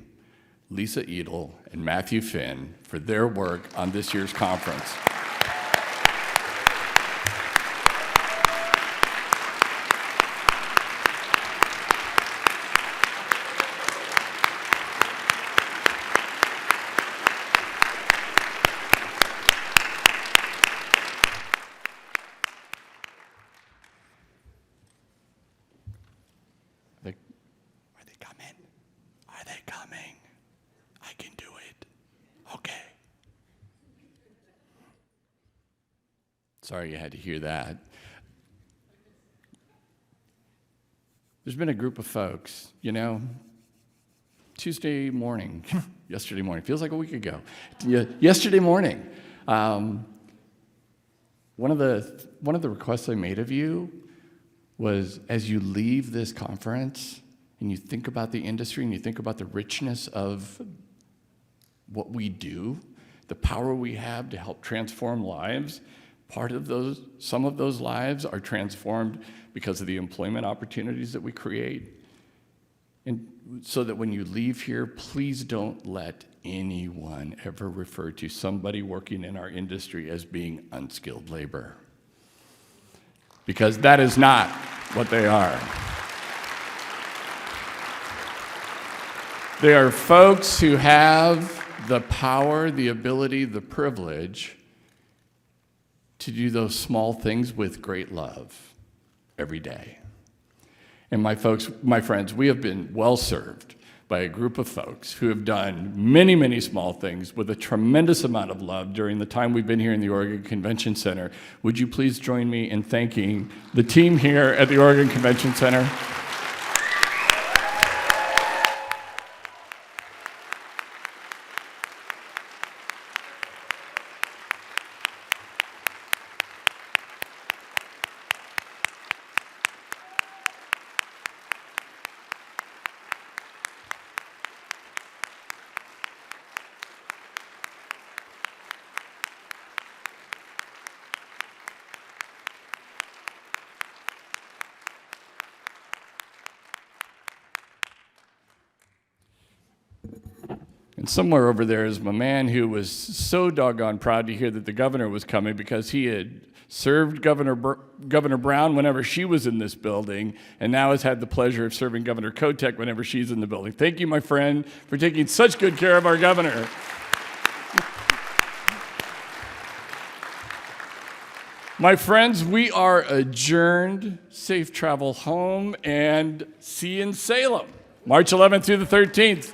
Lisa Edel and Matthew Finn, for their work on this year's conference. Sorry you had to hear that. There's been a group of folks, Tuesday morning, yesterday morning, feels like a week ago. Yesterday morning, one of the requests I made of you was, as you leave this conference and you think about the industry and you think about the richness of what we do, the power we have to help transform lives, some of those lives are transformed because of the employment opportunities that we create. And so that when you leave here, please don't let anyone ever refer to somebody working in our industry as being unskilled labor, because that is not what they are. They are folks who have the power, the ability, the privilege to do those small things with great love every day. And my friends, we have been well served by a group of folks who have done many, many small things with a tremendous amount of love during the time we've been here in the Oregon Convention Center. Would you please join me in thanking the team here at the Oregon Convention Center? And somewhere over there is my man who was so doggone proud to hear that the governor was coming, because he had served Governor Brown whenever she was in this building, and now has had the pleasure of serving Governor Kotek whenever she's in the building. Thank you, my friend, for taking such good care of our governor. My friends, we are adjourned. Safe travel home, and see you in Salem, March 11th through the 13th.